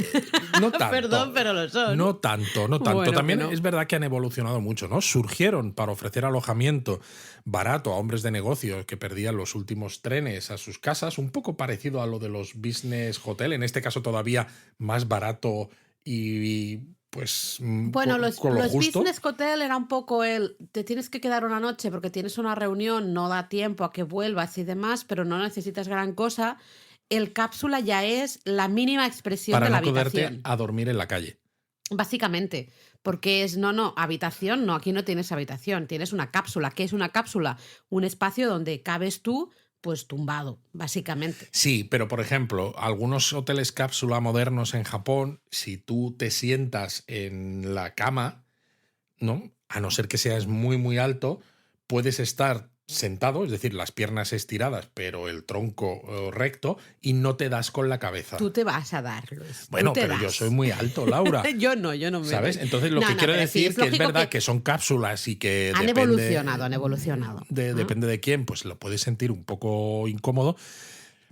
no Perdón, tanto, pero lo son. no tanto, no tanto. Bueno, que También no. es verdad que han evolucionado mucho, ¿no? Surgieron para ofrecer alojamiento barato a hombres de negocio que perdían los últimos trenes a sus casas, un poco parecido a lo de los business hotel, en este caso todavía más barato y pues Bueno, con lo los justo. business hotel era un poco te tienes que quedar una noche porque tienes una reunión, no da tiempo a que vuelvas y demás, pero no necesitas gran cosa. El cápsula ya es la mínima expresión Para de la no poderte habitación. a dormir en la calle. Básicamente, Porque es, no, habitación, no, aquí no tienes habitación, tienes una cápsula. ¿Qué es una cápsula? Un espacio donde cabes tú, pues tumbado, básicamente. Sí, pero por ejemplo, algunos hoteles cápsula modernos en Japón, si tú te sientas en la cama, ¿no? A no ser que seas muy, muy alto, puedes estar sentado, es decir, las piernas estiradas, pero el tronco recto, y no te das con la cabeza. Tú te vas a dar, Luis. Bueno, tú te pero yo das. soy muy alto, Laura. yo no me ¿Sabes? doy. Entonces lo que quiero pero sí, decir que es lógico verdad que son cápsulas y que han depende, evolucionado. depende de quién, pues lo puedes sentir un poco incómodo,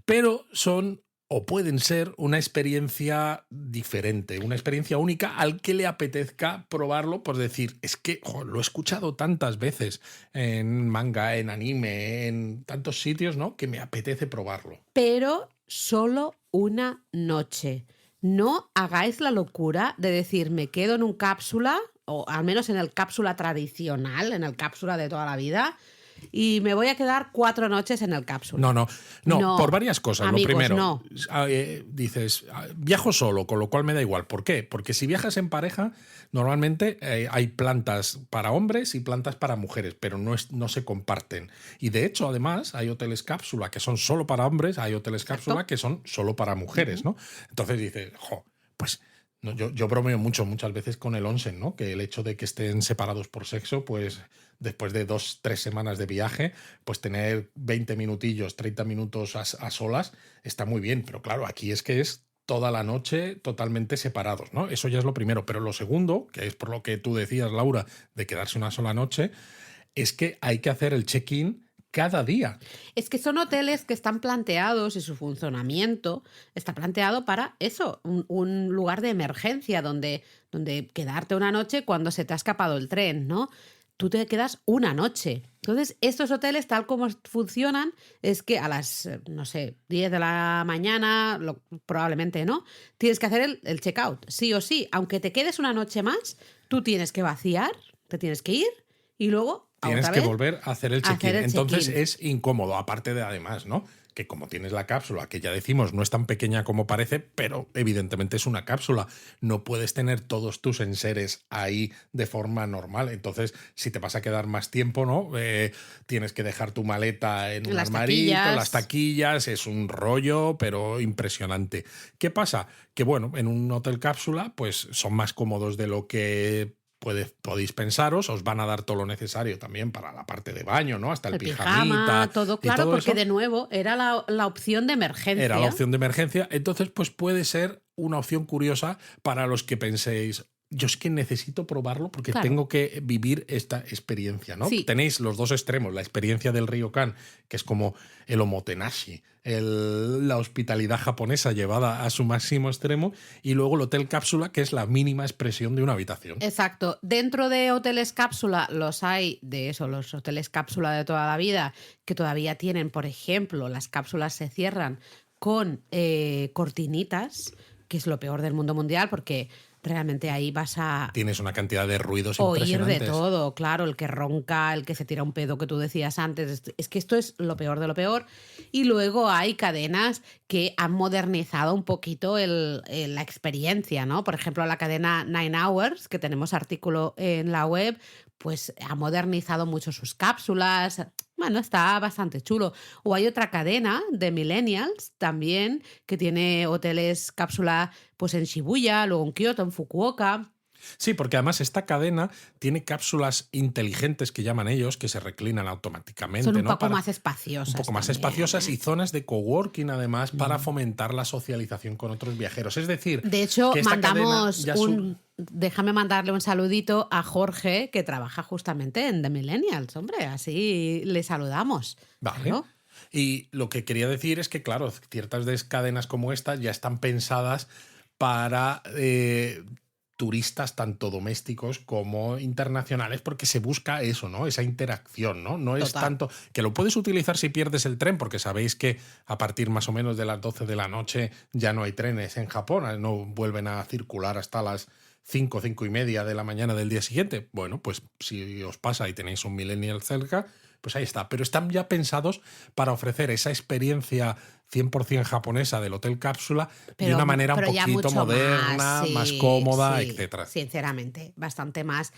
pero son o pueden ser una experiencia diferente, una experiencia única al que le apetezca probarlo, por decir, es que lo he escuchado tantas veces en manga, en anime, en tantos sitios, ¿no? Que me apetece probarlo. Pero solo una noche. No hagáis la locura de decir, me quedo en un cápsula, o al menos en el cápsula tradicional, en el cápsula de toda la vida, y me voy a quedar 4 noches en el cápsula. No, por varias cosas. Amigos, lo primero, no. Dices, viajo solo, con lo cual me da igual. ¿Por qué? Porque si viajas en pareja, normalmente hay plantas para hombres y plantas para mujeres, pero no se comparten. Y de hecho, además, hay hoteles cápsula que son solo para hombres, hay hoteles cápsula que son solo para mujeres, ¿no? Entonces dices, pues... No, yo bromeo muchas veces con el onsen, ¿no? Que el hecho de que estén separados por sexo, pues después de 2-3 semanas de viaje, pues tener 20 minutillos, 30 minutos a solas está muy bien. Pero claro, aquí es que es toda la noche totalmente separados, ¿no? Eso ya es lo primero. Pero lo segundo, que es por lo que tú decías, Laura, de quedarse una sola noche, es que hay que hacer el check-in cada día. Es que son hoteles que están planteados y su funcionamiento está planteado para eso, un lugar de emergencia donde quedarte una noche cuando se te ha escapado el tren, ¿no? Tú te quedas una noche. Entonces, estos hoteles, tal como funcionan, es que a las, no sé, 10 de la mañana, probablemente no, tienes que hacer el check-out, sí o sí. Aunque te quedes una noche más, tú tienes que vaciar, te tienes que ir y luego tienes que volver a hacer el check-in. Entonces es incómodo, aparte de además, ¿no? Que como tienes la cápsula, que ya decimos no es tan pequeña como parece, pero evidentemente es una cápsula. No puedes tener todos tus enseres ahí de forma normal. Entonces, si te vas a quedar más tiempo, ¿no? Tienes que dejar tu maleta en un armarito, las taquillas, es un rollo, pero impresionante. ¿Qué pasa? Que bueno, en un hotel cápsula, pues son más cómodos de lo que podéis pensaros, os van a dar todo lo necesario también para la parte de baño, ¿no? Hasta el pijamita, todo, claro, todo porque eso. De nuevo era la opción de emergencia. Era la opción de emergencia, entonces pues puede ser una opción curiosa para los que penséis, yo es que necesito probarlo porque tengo que vivir esta experiencia, ¿no? Sí. Tenéis los dos extremos, la experiencia del ryokan, que es como el omotenashi, la hospitalidad japonesa llevada a su máximo extremo, y luego el hotel cápsula, que es la mínima expresión de una habitación. Exacto. Dentro de hoteles cápsula los hay de eso, los hoteles cápsula de toda la vida, que todavía tienen, por ejemplo, las cápsulas se cierran con cortinitas, que es lo peor del mundo mundial, porque realmente ahí vas a... Tienes una cantidad de ruidos oír impresionantes. De todo, claro, el que ronca, el que se tira un pedo que tú decías antes. Es que esto es lo peor de lo peor. Y luego hay cadenas que han modernizado un poquito la experiencia, ¿no? Por ejemplo, la cadena 9 Hours, que tenemos artículo en la web, pues ha modernizado mucho sus cápsulas. Bueno, está bastante chulo. O hay otra cadena de millennials también que tiene hoteles cápsula pues en Shibuya, luego en Kioto, en Fukuoka. Sí, porque además esta cadena tiene cápsulas inteligentes que llaman ellos, que se reclinan automáticamente. Son un ¿no? poco más espaciosas. Un poco más también, espaciosas y zonas de coworking además para fomentar la socialización con otros viajeros. Es decir, de hecho, que mandamos déjame mandarle un saludito a Jorge, que trabaja justamente en The Millennials, hombre, así le saludamos. Vale. Claro. Y lo que quería decir es que, claro, ciertas cadenas como esta ya están pensadas para turistas tanto domésticos como internacionales, porque se busca eso, ¿no? Esa interacción, ¿no? No es tanto que lo puedes utilizar si pierdes el tren, porque sabéis que a partir más o menos de las 12 de la noche ya no hay trenes en Japón, no vuelven a circular hasta las 5:30 de la mañana del día siguiente. Bueno, pues si os pasa y tenéis un millennial cerca, pues ahí está. Pero están ya pensados para ofrecer esa experiencia 100% japonesa del hotel cápsula de una manera un poquito moderna, más cómoda, etcétera. Sinceramente, bastante más.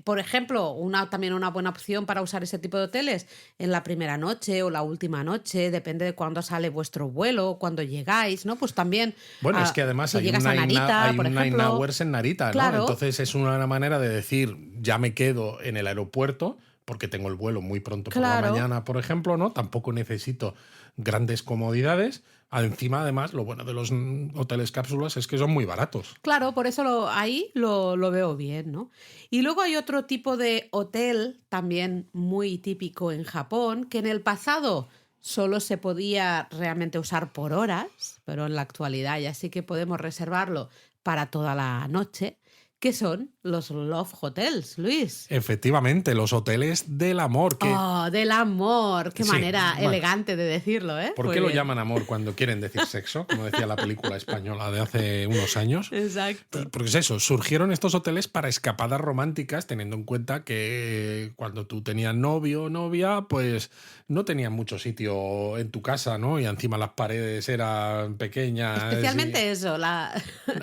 Por ejemplo, también una buena opción para usar ese tipo de hoteles en la primera noche o la última noche, depende de cuándo sale vuestro vuelo, cuándo llegáis, ¿no? Pues también. Bueno, es que además si hay llegas un a Narita, por 9 ejemplo, hours en Narita, ¿no? claro. Entonces es una manera de decir, ya me quedo en el aeropuerto porque tengo el vuelo muy pronto por la mañana, por ejemplo, ¿no? Tampoco necesito grandes comodidades. Encima, además, lo bueno de los hoteles cápsulas es que son muy baratos. Claro, por eso ahí lo veo bien, ¿no? Y luego hay otro tipo de hotel, también muy típico en Japón, que en el pasado solo se podía realmente usar por horas, pero en la actualidad ya sí que podemos reservarlo para toda la noche, que son los Love Hotels, Luis. Efectivamente, los hoteles del amor. ¡Oh, del amor! ¡Qué manera elegante de decirlo, ¿eh? ¿Por qué lo llaman amor cuando quieren decir sexo? Como decía la película española de hace unos años. Exacto. Porque es eso, surgieron estos hoteles para escapadas románticas, teniendo en cuenta que cuando tú tenías novio o novia, pues no tenías mucho sitio en tu casa, ¿no? Y encima las paredes eran pequeñas. Especialmente eso.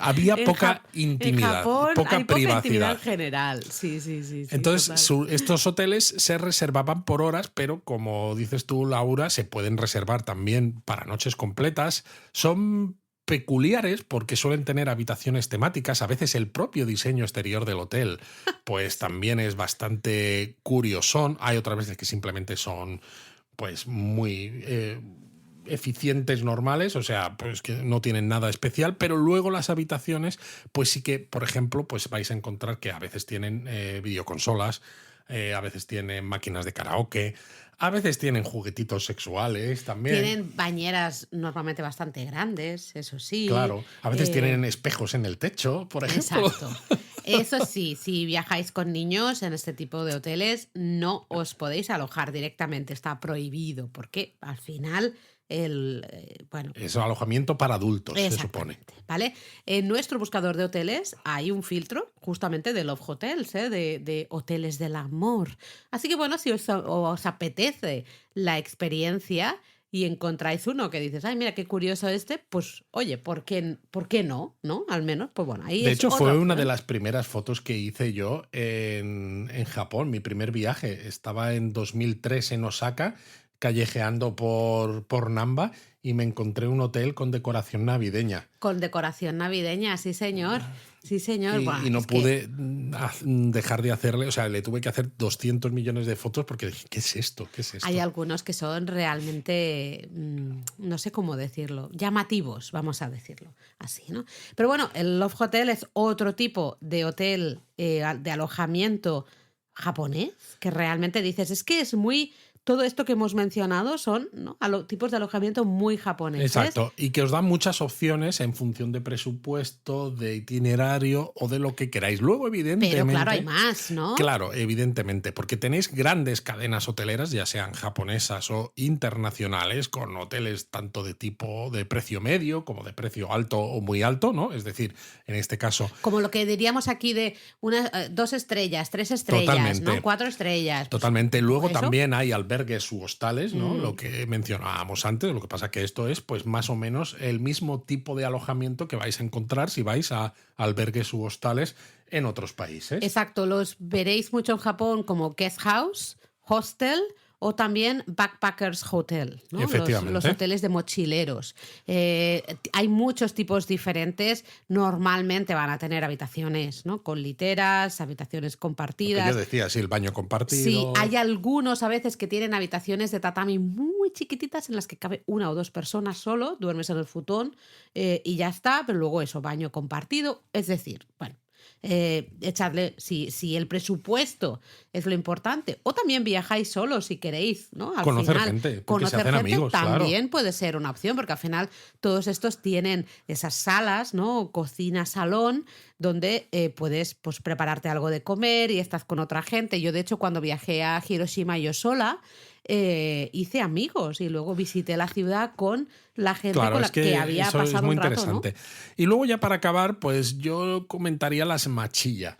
Había poca intimidad. En Japón poca hay privacidad. Poca intimidad general. Sí. Entonces, estos hoteles se reservaban por horas, pero como dices tú, Laura, se pueden reservar también para noches completas. Son peculiares porque suelen tener habitaciones temáticas. A veces el propio diseño exterior del hotel pues también es bastante curiosón. Hay otras veces que simplemente son pues muy eficientes, normales, o sea, pues que no tienen nada especial, pero luego las habitaciones, pues sí que, por ejemplo, pues vais a encontrar que a veces tienen videoconsolas, a veces tienen máquinas de karaoke, a veces tienen juguetitos sexuales también. Tienen bañeras normalmente bastante grandes, eso sí. Claro, a veces tienen espejos en el techo, por ejemplo. Exacto. Eso sí, si viajáis con niños en este tipo de hoteles, no os podéis alojar directamente, está prohibido, porque al final es un alojamiento para adultos, se supone. ¿Vale? En nuestro buscador de hoteles hay un filtro justamente de Love Hotels, de hoteles del amor. Así que bueno, si os apetece la experiencia y encontráis uno que dices, ay, mira qué curioso pues oye, ¿por qué no? ¿No? Al menos, pues bueno, ahí de hecho, fue una de las primeras fotos que hice yo en Japón, mi primer viaje. Estaba en 2003 en Osaka, callejeando por Namba, y me encontré un hotel con decoración navideña. Con decoración navideña, sí señor. Sí, señor. Y no pude dejar de hacerle, o sea, le tuve que hacer 200 millones de fotos porque dije, ¿qué es esto? ¿Qué es esto? Hay algunos que son realmente, no sé cómo decirlo, llamativos, vamos a decirlo así, ¿no? Pero bueno, el Love Hotel es otro tipo de hotel de alojamiento japonés que realmente dices, es que es muy... Todo esto que hemos mencionado son, ¿no?, tipos de alojamiento muy japoneses. Exacto, y que os dan muchas opciones en función de presupuesto, de itinerario o de lo que queráis. Luego, evidentemente... Pero claro, hay más, ¿no? Claro, evidentemente, porque tenéis grandes cadenas hoteleras, ya sean japonesas o internacionales, con hoteles tanto de tipo de precio medio como de precio alto o muy alto, ¿no? Es decir, en este caso... Como lo que diríamos aquí de 2 estrellas, 3 estrellas, totalmente, ¿no? 4 estrellas. Totalmente. Luego ¿eso? También hay albergues u hostales, ¿no? Lo que mencionábamos antes, lo que pasa que esto es pues más o menos el mismo tipo de alojamiento que vais a encontrar si vais a albergues u hostales en otros países. Exacto, los veréis mucho en Japón como guest house, hostel o también backpackers hotel, ¿no? Efectivamente. Los hoteles de mochileros. Hay muchos tipos diferentes. Normalmente van a tener habitaciones, ¿no?, con literas, habitaciones compartidas. Lo que yo decía, sí, el baño compartido. Sí, hay algunos a veces que tienen habitaciones de tatami muy chiquititas en las que cabe 1 o 2 personas solo, duermes en el futón y ya está, pero luego eso, baño compartido. Es decir, bueno, echadle, si el presupuesto es lo importante, o también viajáis solos si queréis, ¿no? Al conocer final, gente, conocer se hacen gente amigos, también claro. puede ser una opción, porque al final todos estos tienen esas salas, ¿no? Cocina, salón, donde puedes pues prepararte algo de comer y estás con otra gente. Yo, de hecho, cuando viajé a Hiroshima yo sola, hice amigos y luego visité la ciudad con la gente con la que había eso pasado es muy un rato, interesante. ¿no? Y luego ya para acabar, pues yo comentaría las machilla,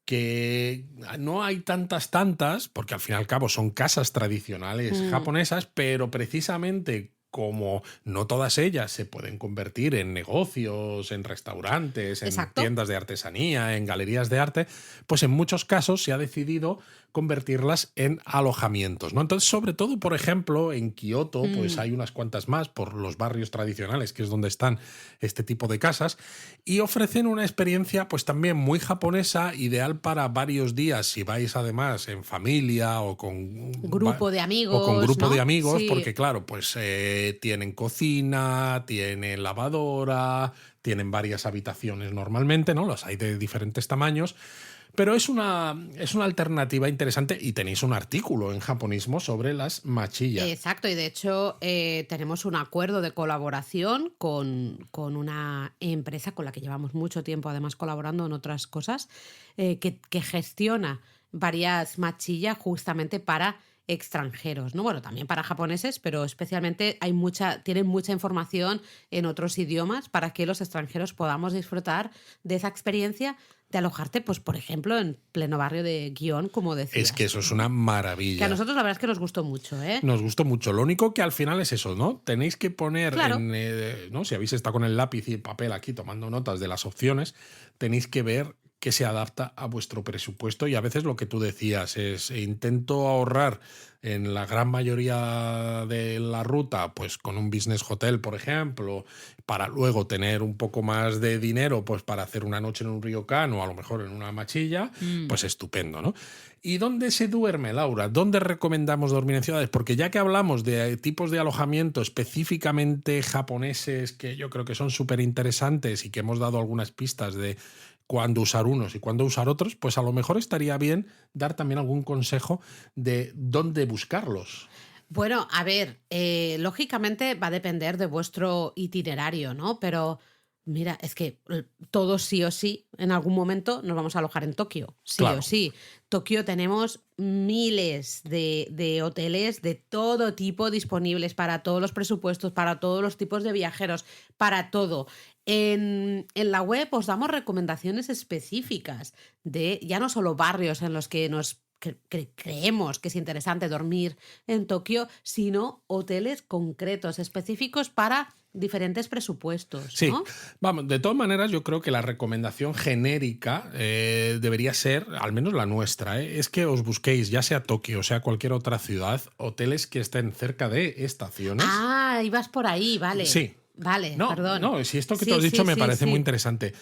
que no hay tantas, porque al fin y al cabo son casas tradicionales japonesas, pero precisamente como no todas ellas se pueden convertir en negocios, en restaurantes, en Exacto. tiendas de artesanía, en galerías de arte, pues en muchos casos se ha decidido convertirlas en alojamientos, ¿no? Entonces, sobre todo, por ejemplo, en Kioto, pues hay unas cuantas más por los barrios tradicionales, que es donde están este tipo de casas, y ofrecen una experiencia pues también muy japonesa, ideal para varios días, si vais además en familia o con Grupo de o con amigos, grupo de ¿no? amigos, Sí. porque claro, pues tienen cocina, tienen lavadora, tienen varias habitaciones normalmente, ¿no? Los hay de diferentes tamaños. Pero es una alternativa interesante y tenéis un artículo en Japonismo sobre las machiya. Exacto, y de hecho tenemos un acuerdo de colaboración con una empresa con la que llevamos mucho tiempo además colaborando en otras cosas, que gestiona varias machillas justamente para extranjeros, ¿no? Bueno, también para japoneses, pero especialmente tienen mucha información en otros idiomas para que los extranjeros podamos disfrutar de esa experiencia de alojarte, pues por ejemplo, en pleno barrio de Gion, como Es que decías, eso es ¿no? una Que a maravilla. nosotros la verdad es que nos gustó mucho, ¿eh? Nos gustó mucho. Lo único que al final es eso, ¿no? Tenéis que poner Claro. ¿no? Si habéis estado con el lápiz y el papel aquí tomando notas de las opciones, tenéis que ver qué se adapta a vuestro presupuesto y a veces lo que tú decías es intento ahorrar en la gran mayoría de la ruta, pues con un business hotel, por ejemplo, para luego tener un poco más de dinero, pues para hacer una noche en un ryokan o a lo mejor en una machilla, pues estupendo, ¿no? ¿Y dónde se duerme, Laura? ¿Dónde recomendamos dormir en ciudades? Porque ya que hablamos de tipos de alojamiento específicamente japoneses, que yo creo que son súper interesantes y que hemos dado algunas pistas de cuándo usar unos y cuándo usar otros, pues a lo mejor estaría bien dar también algún consejo de dónde buscarlos. Bueno, a ver, lógicamente va a depender de vuestro itinerario, ¿no? Pero mira, es que todos sí o sí, en algún momento nos vamos a alojar en Tokio, sí o Claro. sí. Tokio tenemos miles de hoteles de todo tipo disponibles para todos los presupuestos, para todos los tipos de viajeros, para todo. En la web os damos recomendaciones específicas de ya no solo barrios en los que creemos que es interesante dormir en Tokio, sino hoteles concretos, específicos para diferentes presupuestos, Sí, ¿no? vamos, de todas maneras yo creo que la recomendación genérica debería ser, al menos la nuestra, es que os busquéis, ya sea Tokio o sea cualquier otra ciudad, hoteles que estén cerca de estaciones. Ah, ibas por ahí, vale. Sí. Vale, No, perdón. no, si esto que te Sí, has dicho sí, me sí, parece muy sí. interesante.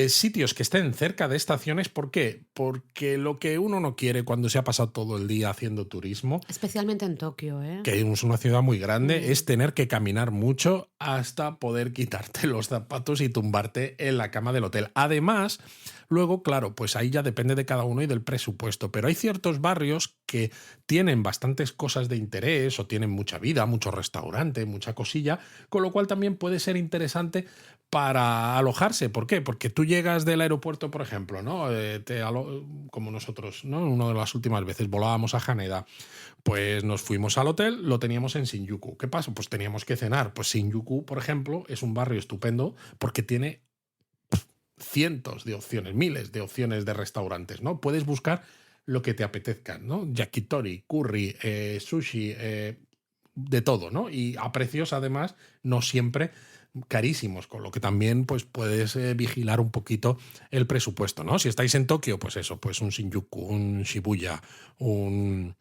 Sitios que estén cerca de estaciones, ¿por qué? Porque lo que uno no quiere cuando se ha pasado todo el día haciendo turismo, Especialmente en Tokio, ¿eh? que es una ciudad muy grande, es Mm. tener que caminar mucho hasta poder quitarte los zapatos y tumbarte en la cama del hotel. Además, luego, claro, pues ahí ya depende de cada uno y del presupuesto, pero hay ciertos barrios que tienen bastantes cosas de interés o tienen mucha vida, mucho restaurante, mucha cosilla, con lo cual también puede ser interesante para alojarse. ¿Por qué? Porque tú llegas del aeropuerto, por ejemplo, ¿no? Como nosotros, ¿no? Una de las últimas veces volábamos a Haneda, pues nos fuimos al hotel, lo teníamos en Shinjuku. ¿Qué pasa? Pues teníamos que cenar. Pues Shinjuku, por ejemplo, es un barrio estupendo porque tiene cientos de opciones, miles de opciones de restaurantes, ¿no? Puedes buscar lo que te apetezca, ¿no? Yakitori, curry, sushi, de todo, ¿no? Y a precios, además, no siempre carísimos, con lo que también pues puedes vigilar un poquito el presupuesto, ¿no? Si estáis en Tokio, pues eso, pues un Shinjuku, un Shibuya, un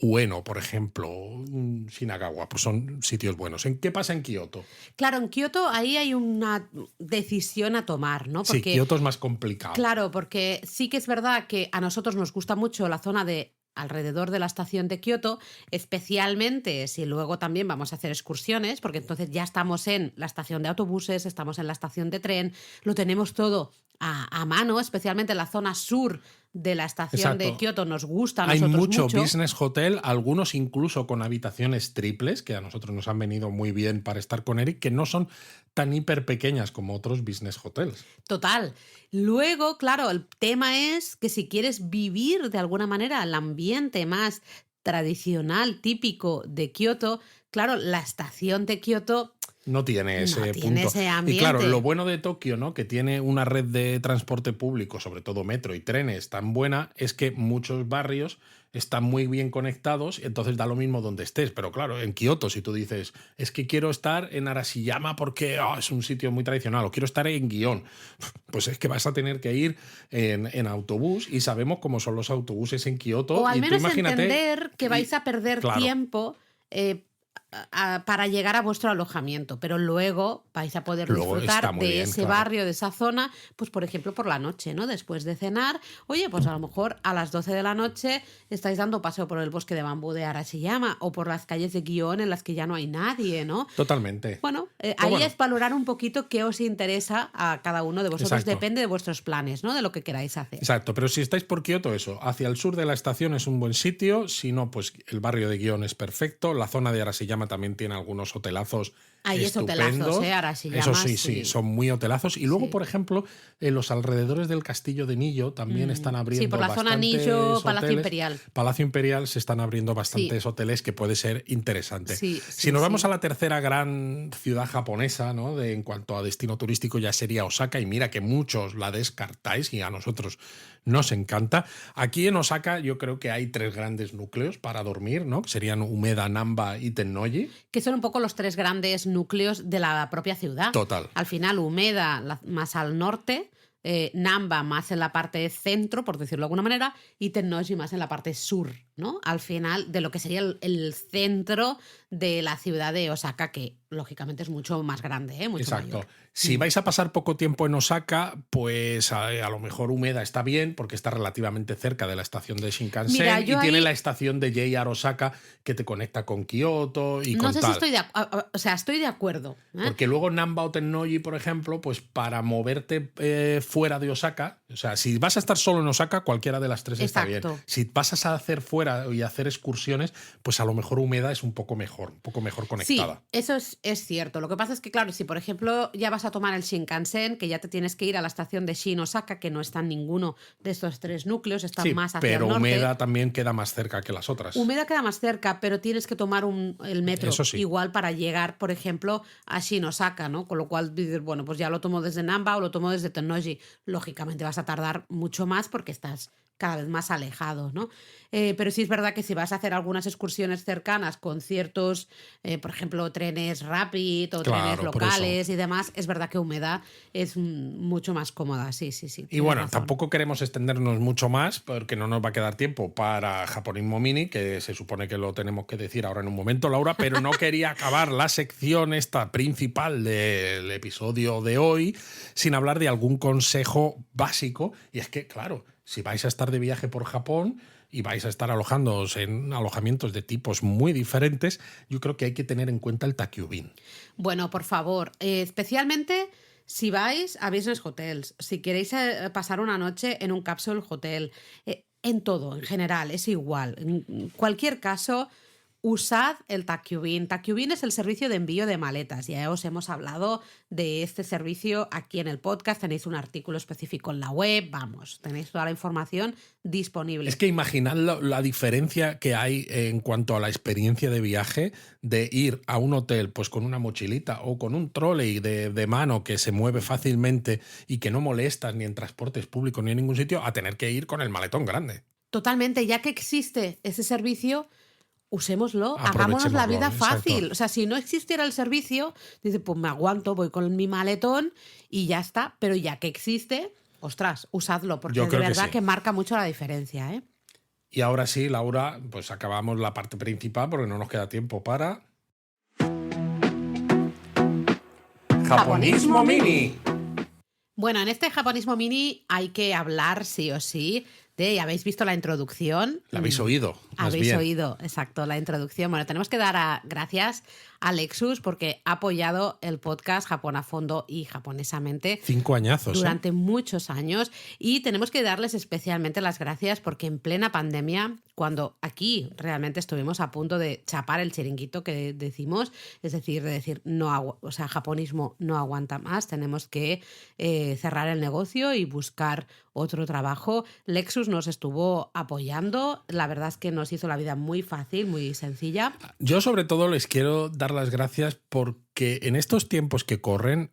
Ueno, por ejemplo, un Shinagawa, pues son sitios buenos. ¿En qué pasa en Kioto? Claro, en Kioto ahí hay una decisión a tomar, ¿no? Sí, Porque Kioto es más complicado. claro, porque sí que es verdad que a nosotros nos gusta mucho la zona de alrededor de la estación de Kioto, especialmente si luego también vamos a hacer excursiones, porque entonces ya estamos en la estación de autobuses, estamos en la estación de tren, lo tenemos todo a mano, especialmente en la zona sur de la estación de Exacto. Kioto nos gusta a Hay nosotros mucho mucho. business hotel, algunos incluso con habitaciones triples, que a nosotros nos han venido muy bien para estar con Eric, que no son tan hiper pequeñas como otros business hotels. Total. Luego, claro, el tema es que si quieres vivir de alguna manera el ambiente más tradicional, típico de Kioto, claro, la estación de Kioto No tiene ese No tiene punto. ese Y claro, ambiente. lo bueno de Tokio, ¿no? Que tiene una red de transporte público, sobre todo metro y trenes, tan buena, es que muchos barrios están muy bien conectados, entonces da lo mismo donde estés. Pero claro, en Kioto, si tú dices, es que quiero estar en Arashiyama porque es un sitio muy tradicional, o quiero estar en Gion, pues es que vas a tener que ir en autobús, y sabemos cómo son los autobuses en Kioto. O al Y tú menos imagínate. entender que vais a perder Claro. tiempo para llegar a vuestro alojamiento, pero luego vais a poder Luego está disfrutar muy de bien, ese claro. barrio, de esa zona, pues por ejemplo por la noche, ¿no? Después de cenar, oye, pues a lo mejor a las 12 de la noche estáis dando paseo por el bosque de bambú de Arashiyama o por las calles de Gion en las que ya no hay nadie, ¿no? Totalmente. Bueno, Pero ahí bueno. es valorar un poquito qué os interesa a cada uno de vosotros, Exacto. depende de vuestros planes, ¿no? De lo que queráis hacer. Exacto, pero si estáis por Kioto, eso, hacia el sur de la estación es un buen sitio, si no, pues el barrio de Gion es perfecto, la zona de Arashiyama también tiene algunos hotelazos Ahí es hotelazos, estupendos. Arashiyama, Eso sí, son muy hotelazos. Y luego, Sí. por ejemplo, en los alrededores del castillo de Nijo también están abriendo Sí, por la zona bastantes Nijo, Palacio hoteles. Imperial. Palacio Imperial se están abriendo bastantes hoteles, que puede ser interesante. Sí, Si sí, nos vamos sí. a la tercera gran ciudad japonesa, ¿no? En cuanto a destino turístico, ya sería Osaka, y mira que muchos la descartáis y a nosotros nos encanta. Aquí en Osaka yo creo que hay 3 grandes núcleos para dormir, ¿no? Que serían Umeda, Namba y Tennoji. Que son un poco los 3 grandes núcleos de la propia ciudad. Total. Al final, Umeda más al norte, Namba más en la parte centro, por decirlo de alguna manera, y Tennoji más en la parte sur, ¿no? Al final, de lo que sería el centro de la ciudad de Osaka, que lógicamente es mucho más grande, mucho Exacto. mayor. Si vais a pasar poco tiempo en Osaka, pues a lo mejor Umeda está bien porque está relativamente cerca de la estación de Shinkansen. Mira, y yo tiene ahí- la estación de JR Osaka que te conecta con Kioto y No con sé tal. si estoy o sea, estoy de acuerdo. Porque luego Namba o Tennoji, por ejemplo, pues para moverte fuera de Osaka, o sea, si vas a estar solo en Osaka, cualquiera de las 3 está bien. Exacto. Si vas a hacer fuera y hacer excursiones, pues a lo mejor Umeda es un poco mejor conectada. Sí, eso es cierto. Lo que pasa es que, claro, si por ejemplo ya vas a tomar el Shinkansen, que ya te tienes que ir a la estación de Shin Osaka, que no está en ninguno de estos 3 núcleos, está Sí, más hacia pero el norte. Umeda también queda más cerca que las otras. Umeda queda más cerca, pero tienes que tomar el metro Eso sí. igual para llegar, por ejemplo, a Shin Osaka, ¿no? Con lo cual dices, bueno, pues ya lo tomo desde Namba o lo tomo desde Tennoji. Lógicamente vas a tardar mucho más porque estás cada vez más alejado, ¿no? Pero sí es verdad que si vas a hacer algunas excursiones cercanas con ciertos, por ejemplo, trenes Rapid o trenes Claro, por locales y demás, es verdad que Umeda es mucho más cómoda, sí. Y tienes bueno, razón. tampoco queremos extendernos mucho más porque no nos va a quedar tiempo para Japonismo Mini, que se supone que lo tenemos que decir ahora en un momento, Laura, pero no quería acabar la sección esta principal del episodio de hoy sin hablar de algún consejo básico. Y es que, claro, si vais a estar de viaje por Japón y vais a estar alojándoos en alojamientos de tipos muy diferentes, yo creo que hay que tener en cuenta el takyubin. Bueno, por favor, especialmente si vais a business hotels, si queréis pasar una noche en un capsule hotel, en todo, en general, es igual. En cualquier caso, usad el Takyubin. Takyubin es el servicio de envío de maletas. Ya os hemos hablado de este servicio aquí en el podcast. Tenéis un artículo específico en la web. Vamos, tenéis toda la información disponible. Es que imaginad la diferencia que hay en cuanto a la experiencia de viaje de ir a un hotel pues con una mochilita o con un trolley de mano que se mueve fácilmente y que no molestas ni en transportes públicos ni en ningún sitio, a tener que ir con el maletón grande. Totalmente, ya que existe ese servicio, usémoslo, hagámonos la vida fácil. Exacto. O sea, si no existiera el servicio, dice, pues me aguanto, voy con mi maletón y ya está. Pero ya que existe, ostras, usadlo, porque Yo de creo que verdad sí. que marca mucho la diferencia, ¿eh? Y ahora sí, Laura, pues acabamos la parte principal porque no nos queda tiempo para... Japonismo Mini. Bueno, en este Japonismo Mini hay que hablar sí o sí de, ya habéis visto la introducción. La habéis oído. Más Habéis bien. oído, exacto, la introducción. Bueno, tenemos que dar gracias a Lexus porque ha apoyado el podcast Japón a fondo y japonesamente 5 añazos. durante muchos años, y tenemos que darles especialmente las gracias porque en plena pandemia, cuando aquí realmente estuvimos a punto de chapar el chiringuito que decimos, es decir, de decir, o sea, japonismo no aguanta más, tenemos que cerrar el negocio y buscar otro trabajo. Lexus nos estuvo apoyando, la verdad es que nos hizo la vida muy fácil, muy sencilla. Yo sobre todo les quiero dar dar las gracias porque en estos tiempos que corren,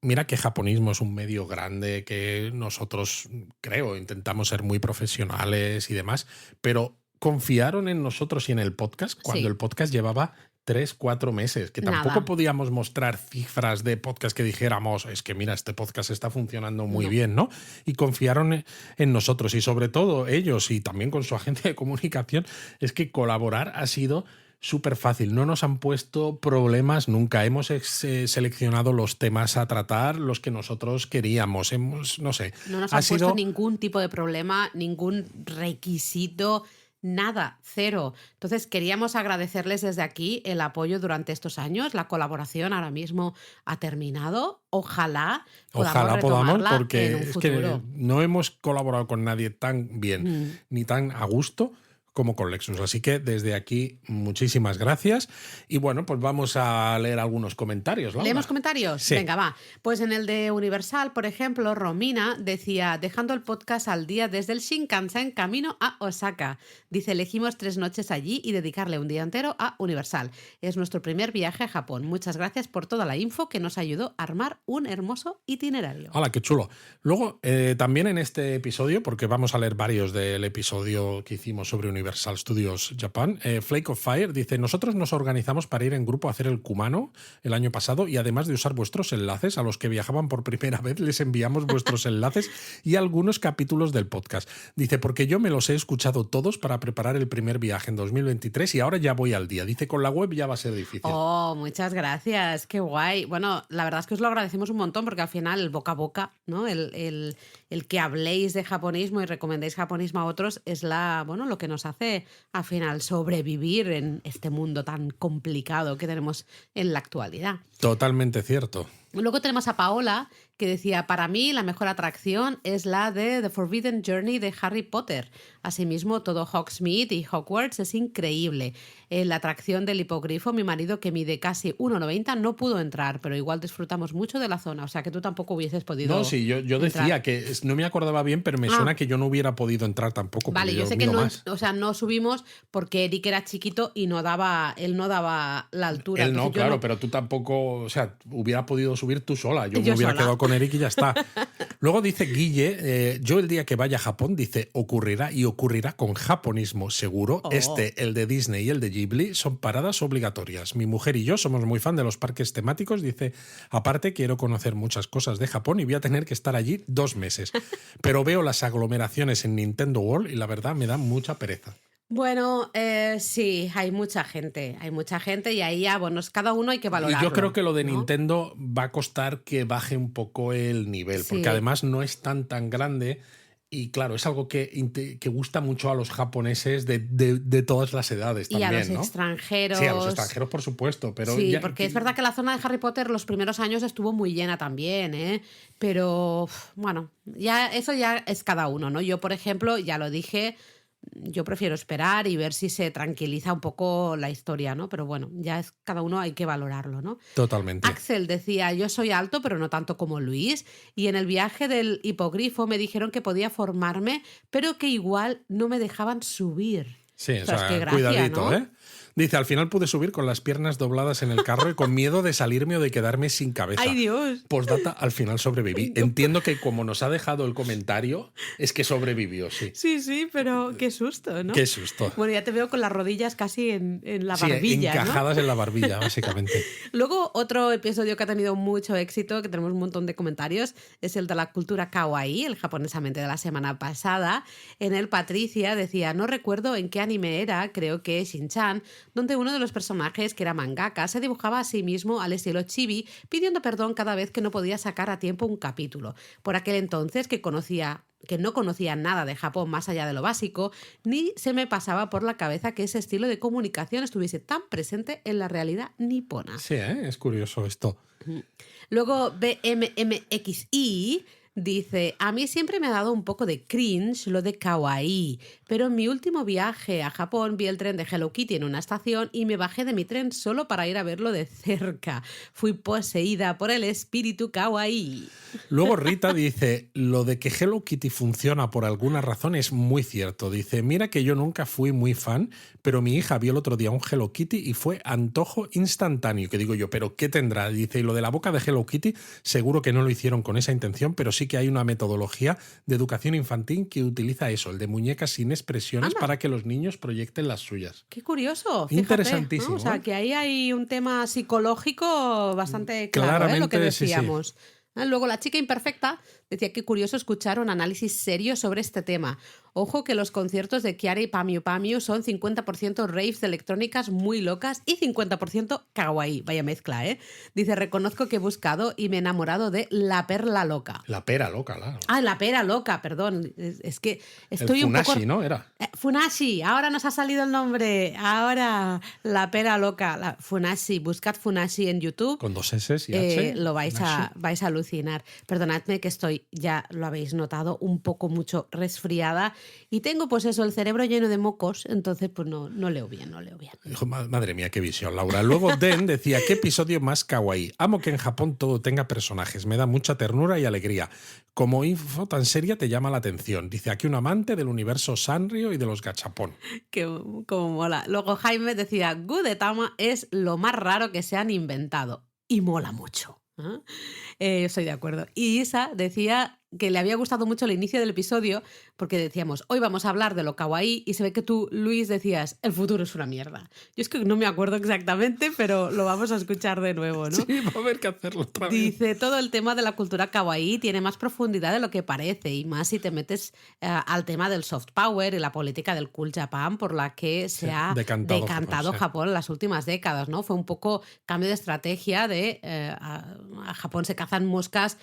mira que Japonismo es un medio grande, que nosotros, creo, intentamos ser muy profesionales y demás, pero confiaron en nosotros y en el podcast cuando Sí. el podcast llevaba 3-4 meses, que tampoco Nada. podíamos mostrar cifras de podcast que dijéramos, es que mira, este podcast está funcionando muy No. bien, ¿no? Y confiaron en nosotros y sobre todo ellos y también con su agencia de comunicación, es que colaborar ha sido súper fácil. No nos han puesto problemas nunca. Hemos seleccionado los temas a tratar, los que nosotros queríamos. No sé. No nos Ha han puesto sido ningún tipo de problema, ningún requisito, nada, cero. Entonces queríamos agradecerles desde aquí el apoyo durante estos años. La colaboración ahora mismo ha terminado. Ojalá Ojalá podamos, retomarla porque en un es que futuro. no hemos colaborado con nadie tan bien ni tan a gusto como con Lexus. Así que desde aquí, muchísimas gracias. Y bueno, pues vamos a leer algunos comentarios, Laura. ¿Leemos comentarios? Sí. Venga, va. Pues en el de Universal, por ejemplo, Romina decía, dejando el podcast al día desde el Shinkansen camino a Osaka. Dice, elegimos 3 noches allí y dedicarle un día entero a Universal. Es nuestro primer viaje a Japón. Muchas gracias por toda la info que nos ayudó a armar un hermoso itinerario. ¡Hala, qué chulo! Luego, también en este episodio, porque vamos a leer varios del episodio que hicimos sobre Universal Studios Japan, Flake of Fire dice, nosotros nos organizamos para ir en grupo a hacer el Kumano el año pasado y además de usar vuestros enlaces, a los que viajaban por primera vez les enviamos vuestros enlaces y algunos capítulos del podcast. Dice, porque yo me los he escuchado todos para preparar el primer viaje en 2023 y ahora ya voy al día. Dice, con la web ya va a ser difícil. Oh, muchas gracias, qué guay. Bueno, la verdad es que os lo agradecemos un montón porque al final el boca a boca, ¿no? El que habléis de japonismo y recomendéis japonismo a otros es lo que nos hace al final sobrevivir en este mundo tan complicado que tenemos en la actualidad. Totalmente cierto. Luego tenemos a Paola, que decía, para mí la mejor atracción es la de The Forbidden Journey de Harry Potter. Asimismo, todo Hogsmeade y Hogwarts es increíble. En la atracción del hipogrifo, mi marido, que mide casi 1,90, no pudo entrar, pero igual disfrutamos mucho de la zona. O sea, que tú tampoco hubieses podido No, sí, yo decía entrar. que no me acordaba bien, pero me suena que yo no hubiera podido entrar tampoco. Vale, porque yo sé que mido no, más. o sea, no subimos porque Eric era chiquito y él no daba la altura. Él no, Entonces, yo claro, pero tú tampoco, o sea, hubiera podido subir tú sola. Yo me Yo hubiera sola. quedado con Eric y ya está. Luego dice Guille, yo el día que vaya a Japón, dice, ocurrirá y ocurrirá con japonismo seguro. Oh. El de Disney y el de Ghibli son paradas obligatorias. Mi mujer y yo somos muy fan de los parques temáticos. Dice, aparte quiero conocer muchas cosas de Japón y voy a tener que estar allí 2 meses. Pero veo las aglomeraciones en Nintendo World y la verdad me da mucha pereza. Bueno, sí, hay mucha gente y ahí ya, bueno, cada uno hay que valorarlo. Y yo creo que lo de ¿no? Nintendo va a costar que baje un poco el nivel, Sí. porque además no es tan grande y claro, es algo que gusta mucho a los japoneses de todas las edades Y también, a los ¿no? extranjeros. Sí, a los extranjeros por supuesto, pero Sí, ya, porque es verdad que la zona de Harry Potter los primeros años estuvo muy llena también, ¿eh? Pero bueno, ya eso ya es cada uno, ¿no? Yo, por ejemplo, ya lo dije, yo prefiero esperar y ver si se tranquiliza un poco la historia, ¿no? Pero bueno, ya es cada uno, hay que valorarlo, ¿no? Totalmente. Axel decía, yo soy alto, pero no tanto como Luis, y en el viaje del hipogrifo me dijeron que podía formarme, pero que igual no me dejaban subir. Sí, o Ostras, sea, qué gracia, cuidadito, ¿no? ¿eh? Dice, al final pude subir con las piernas dobladas en el carro y con miedo de salirme o de quedarme sin cabeza. ¡Ay, Dios! Postdata, al final sobreviví. Entiendo que como nos ha dejado el comentario, es que sobrevivió, sí. Sí, pero qué susto, ¿no? Qué susto. Bueno, ya te veo con las rodillas casi en la Sí, barbilla, ¿no? encajadas en la barbilla, básicamente. Luego, otro episodio que ha tenido mucho éxito, que tenemos un montón de comentarios, es el de la cultura kawaii, el japonesamente de la semana pasada. En el Patricia decía, no recuerdo en qué anime era, creo que Shin-chan, donde uno de los personajes, que era mangaka, se dibujaba a sí mismo al estilo chibi, pidiendo perdón cada vez que no podía sacar a tiempo un capítulo. Por aquel entonces que no conocía nada de Japón más allá de lo básico, ni se me pasaba por la cabeza que ese estilo de comunicación estuviese tan presente en la realidad nipona. Sí, es curioso esto. Luego BMMXI Dice, a mí siempre me ha dado un poco de cringe lo de kawaii, pero en mi último viaje a Japón vi el tren de Hello Kitty en una estación y me bajé de mi tren solo para ir a verlo de cerca. Fui poseída por el espíritu kawaii. Luego Rita dice, lo de que Hello Kitty funciona por alguna razón es muy cierto. Dice, mira que yo nunca fui muy fan, pero mi hija vio el otro día un Hello Kitty y fue antojo instantáneo. Que digo yo, ¿pero qué tendrá? Dice, y lo de la boca de Hello Kitty seguro que no lo hicieron con esa intención, pero sí que hay una metodología de educación infantil que utiliza eso, el de muñecas sin expresiones, Anda. para que los niños proyecten las suyas. Qué curioso. Fíjate, Interesantísimo, ¿no? O sea, ¿eh? que ahí hay un tema psicológico bastante claro, Claramente, lo que sí, sí. decíamos. Luego la chica imperfecta decía que curioso escuchar un análisis serio sobre este tema. Ojo que los conciertos de Kiara y Pamiu Pamiu son 50% raves de electrónicas muy locas y 50% kawaii. Vaya mezcla, ¿eh? Dice, reconozco que he buscado y me he enamorado de La Perla Loca. La pera loca, claro. Ah, La Pera Loca, perdón. Es que estoy el un Funashi, poco... ¿no? Era. Funashi, ahora nos ha salido el nombre. Ahora, La Pera Loca. Funashi, buscad Funashi en YouTube. Con 2 S y H. Lo vais Funashi. vais a alucinar. Perdonadme que estoy, ya lo habéis notado, un poco mucho resfriada y tengo pues eso, el cerebro lleno de mocos, entonces pues no leo bien. Dijo, madre mía, qué visión, Laura. Luego Den decía, qué episodio más kawaii. Amo que en Japón todo tenga personajes. Me da mucha ternura y alegría. Como info tan seria te llama la atención. Dice, aquí un amante del universo Sanrio y de los gachapón. Que como mola. Luego Jaime decía, Gudetama es lo más raro que se han inventado y mola mucho. Estoy de acuerdo. Y Isa decía que le había gustado mucho el inicio del episodio porque decíamos, hoy vamos a hablar de lo kawaii y se ve que tú, Luis, decías, el futuro es una mierda. Yo es que no me acuerdo exactamente, pero lo vamos a escuchar de nuevo, ¿no? Sí, va a haber que hacerlo otra vez. Dice, todo el tema de la cultura kawaii tiene más profundidad de lo que parece y más si te metes al tema del soft power y la política del cool Japan por la que se ha decantado Japón en las últimas décadas, ¿no? Fue un poco cambio de estrategia de a Japón se cazan moscas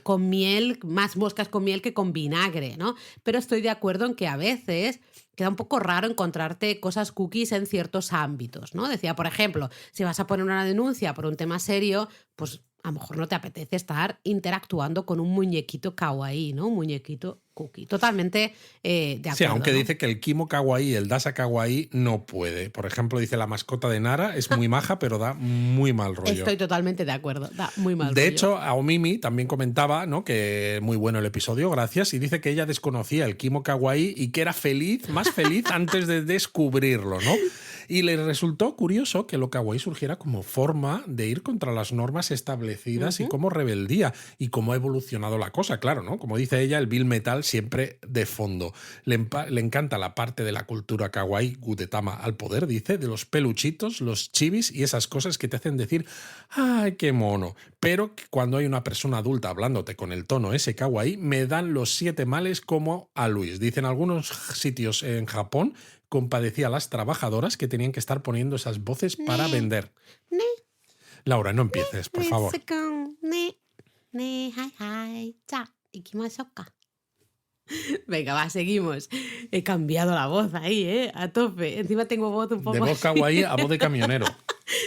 con miel, más moscas con miel que con vinagre, ¿no? Pero estoy de acuerdo en que a veces queda un poco raro encontrarte cosas cookies en ciertos ámbitos, ¿no? Decía, por ejemplo, si vas a poner una denuncia por un tema serio, pues a lo mejor no te apetece estar interactuando con un muñequito kawaii, ¿no? Un muñequito cookie. Totalmente de acuerdo. Sí, aunque ¿no? dice que el Kimo kawaii y el Dasa kawaii no puede. Por ejemplo, dice la mascota de Nara es muy maja, pero da muy mal rollo. Estoy totalmente de acuerdo, da muy mal rollo. De hecho, Aomimi también comentaba, ¿no?, que muy bueno el episodio, gracias, y dice que ella desconocía el Kimo kawaii y que era feliz, más feliz antes de descubrirlo, ¿no? Y le resultó curioso que lo kawaii surgiera como forma de ir contra las normas establecidas y como rebeldía, y cómo ha evolucionado la cosa, claro, ¿no? Como dice ella, el Bill Metal siempre de fondo. Le encanta la parte de la cultura kawaii, Gudetama al poder, dice, de los peluchitos, los chibis y esas cosas que te hacen decir, ¡ay, qué mono! Pero cuando hay una persona adulta hablándote con el tono ese kawaii, me dan los 7 males como a Luis. Dicen algunos sitios en Japón compadecía a las trabajadoras que tenían que estar poniendo esas voces para vender. Laura, no empieces, por favor. Venga, va, seguimos. He cambiado la voz ahí, a tope. Encima tengo voz un poco de voz kawaii a voz de camionero.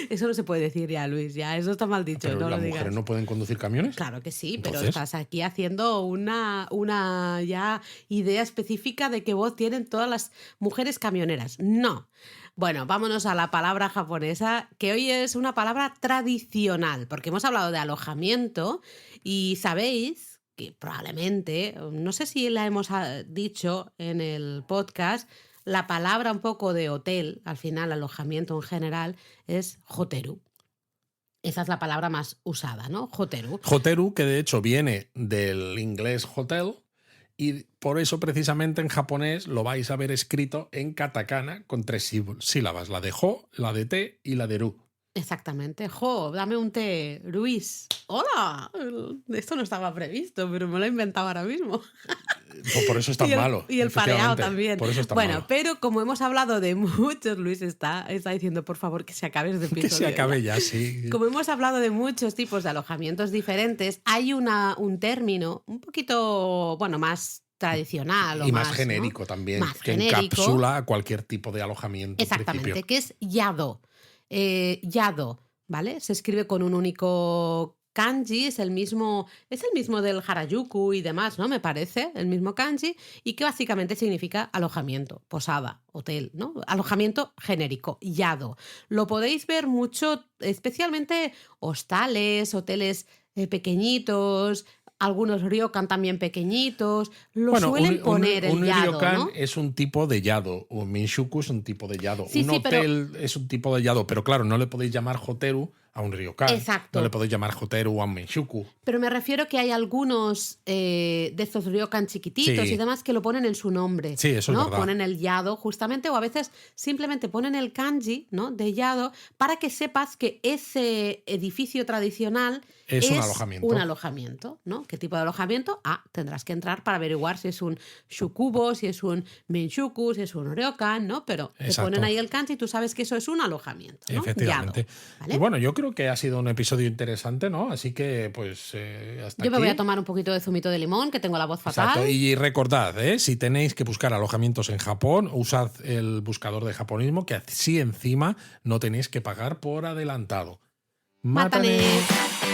Eso no se puede decir ya, Luis, ya. Eso está mal dicho. ¿Pero no las lo mujeres digas. no pueden conducir camiones? Claro que sí, ¿Entonces? pero estás aquí haciendo una ya idea específica de qué voz tienen todas las mujeres camioneras. No. Bueno, vámonos a la palabra japonesa, que hoy es una palabra tradicional, porque hemos hablado de alojamiento y sabéis que probablemente, no sé si la hemos dicho en el podcast, la palabra un poco de hotel, al final alojamiento en general, es hoteru. Esa es la palabra más usada, ¿no? Hoteru. Hoteru, que de hecho viene del inglés hotel, y por eso precisamente en japonés lo vais a ver escrito en katakana con 3 sílabas, la de ho, la de te y la de ru. Exactamente. Jo, dame un té, Luis. ¡Hola! Esto no estaba previsto, pero me lo he inventado ahora mismo. Pues por eso es tan malo. Y el pareado efectivamente. también. Por eso es tan bueno, malo. pero como hemos hablado de muchos, Luis está diciendo, por favor, que se acabe este episodio. Que se acabe ya, sí. Como hemos hablado de muchos tipos de alojamientos diferentes, hay un término un poquito, bueno, más tradicional. Y o más genérico, ¿no? También, más que genérico. Encapsula a cualquier tipo de alojamiento. Exactamente, que es yado. Yado, ¿vale? Se escribe con un único kanji es el mismo del Harajuku y demás, ¿no? Me parece, el mismo kanji, y que básicamente significa alojamiento, posada, hotel, ¿no? Alojamiento genérico, yado. Lo podéis ver mucho, especialmente hostales, hoteles pequeñitos, algunos ryokan también pequeñitos, lo Bueno, suelen poner el un yado, ryokan ¿no? es un tipo de yado, un minshuku es un tipo de yado, Sí, un sí, pero hotel es un tipo de yado, pero claro, no le podéis llamar hoteru a un ryokan, no le exacto. podéis llamar hoteru a un minshuku. Pero me refiero que hay algunos de estos ryokan chiquititos y Sí, demás que lo ponen en su nombre, sí, eso es ¿no? verdad. Ponen el yado justamente, o a veces simplemente ponen el kanji, ¿no? De yado, para que sepas que ese edificio tradicional Es un es un alojamiento. alojamiento, ¿no? ¿Qué tipo de alojamiento? Ah, tendrás que entrar para averiguar si es un shukubo, si es un minshuku, si es un ryokan, ¿no? Pero te ponen Exacto. ahí el kanji y tú sabes que eso es un alojamiento, ¿no? Yado, Efectivamente. Y ¿vale? bueno, yo creo que ha sido un episodio interesante, ¿no? Así que, pues, hasta Yo me voy a aquí. tomar un poquito de zumito de limón, que tengo la voz Exacto. fatal. Y recordad, si tenéis que buscar alojamientos en Japón, usad el buscador de japonismo, que así encima no tenéis que pagar por adelantado. ¡Mátane! ¡Mátane!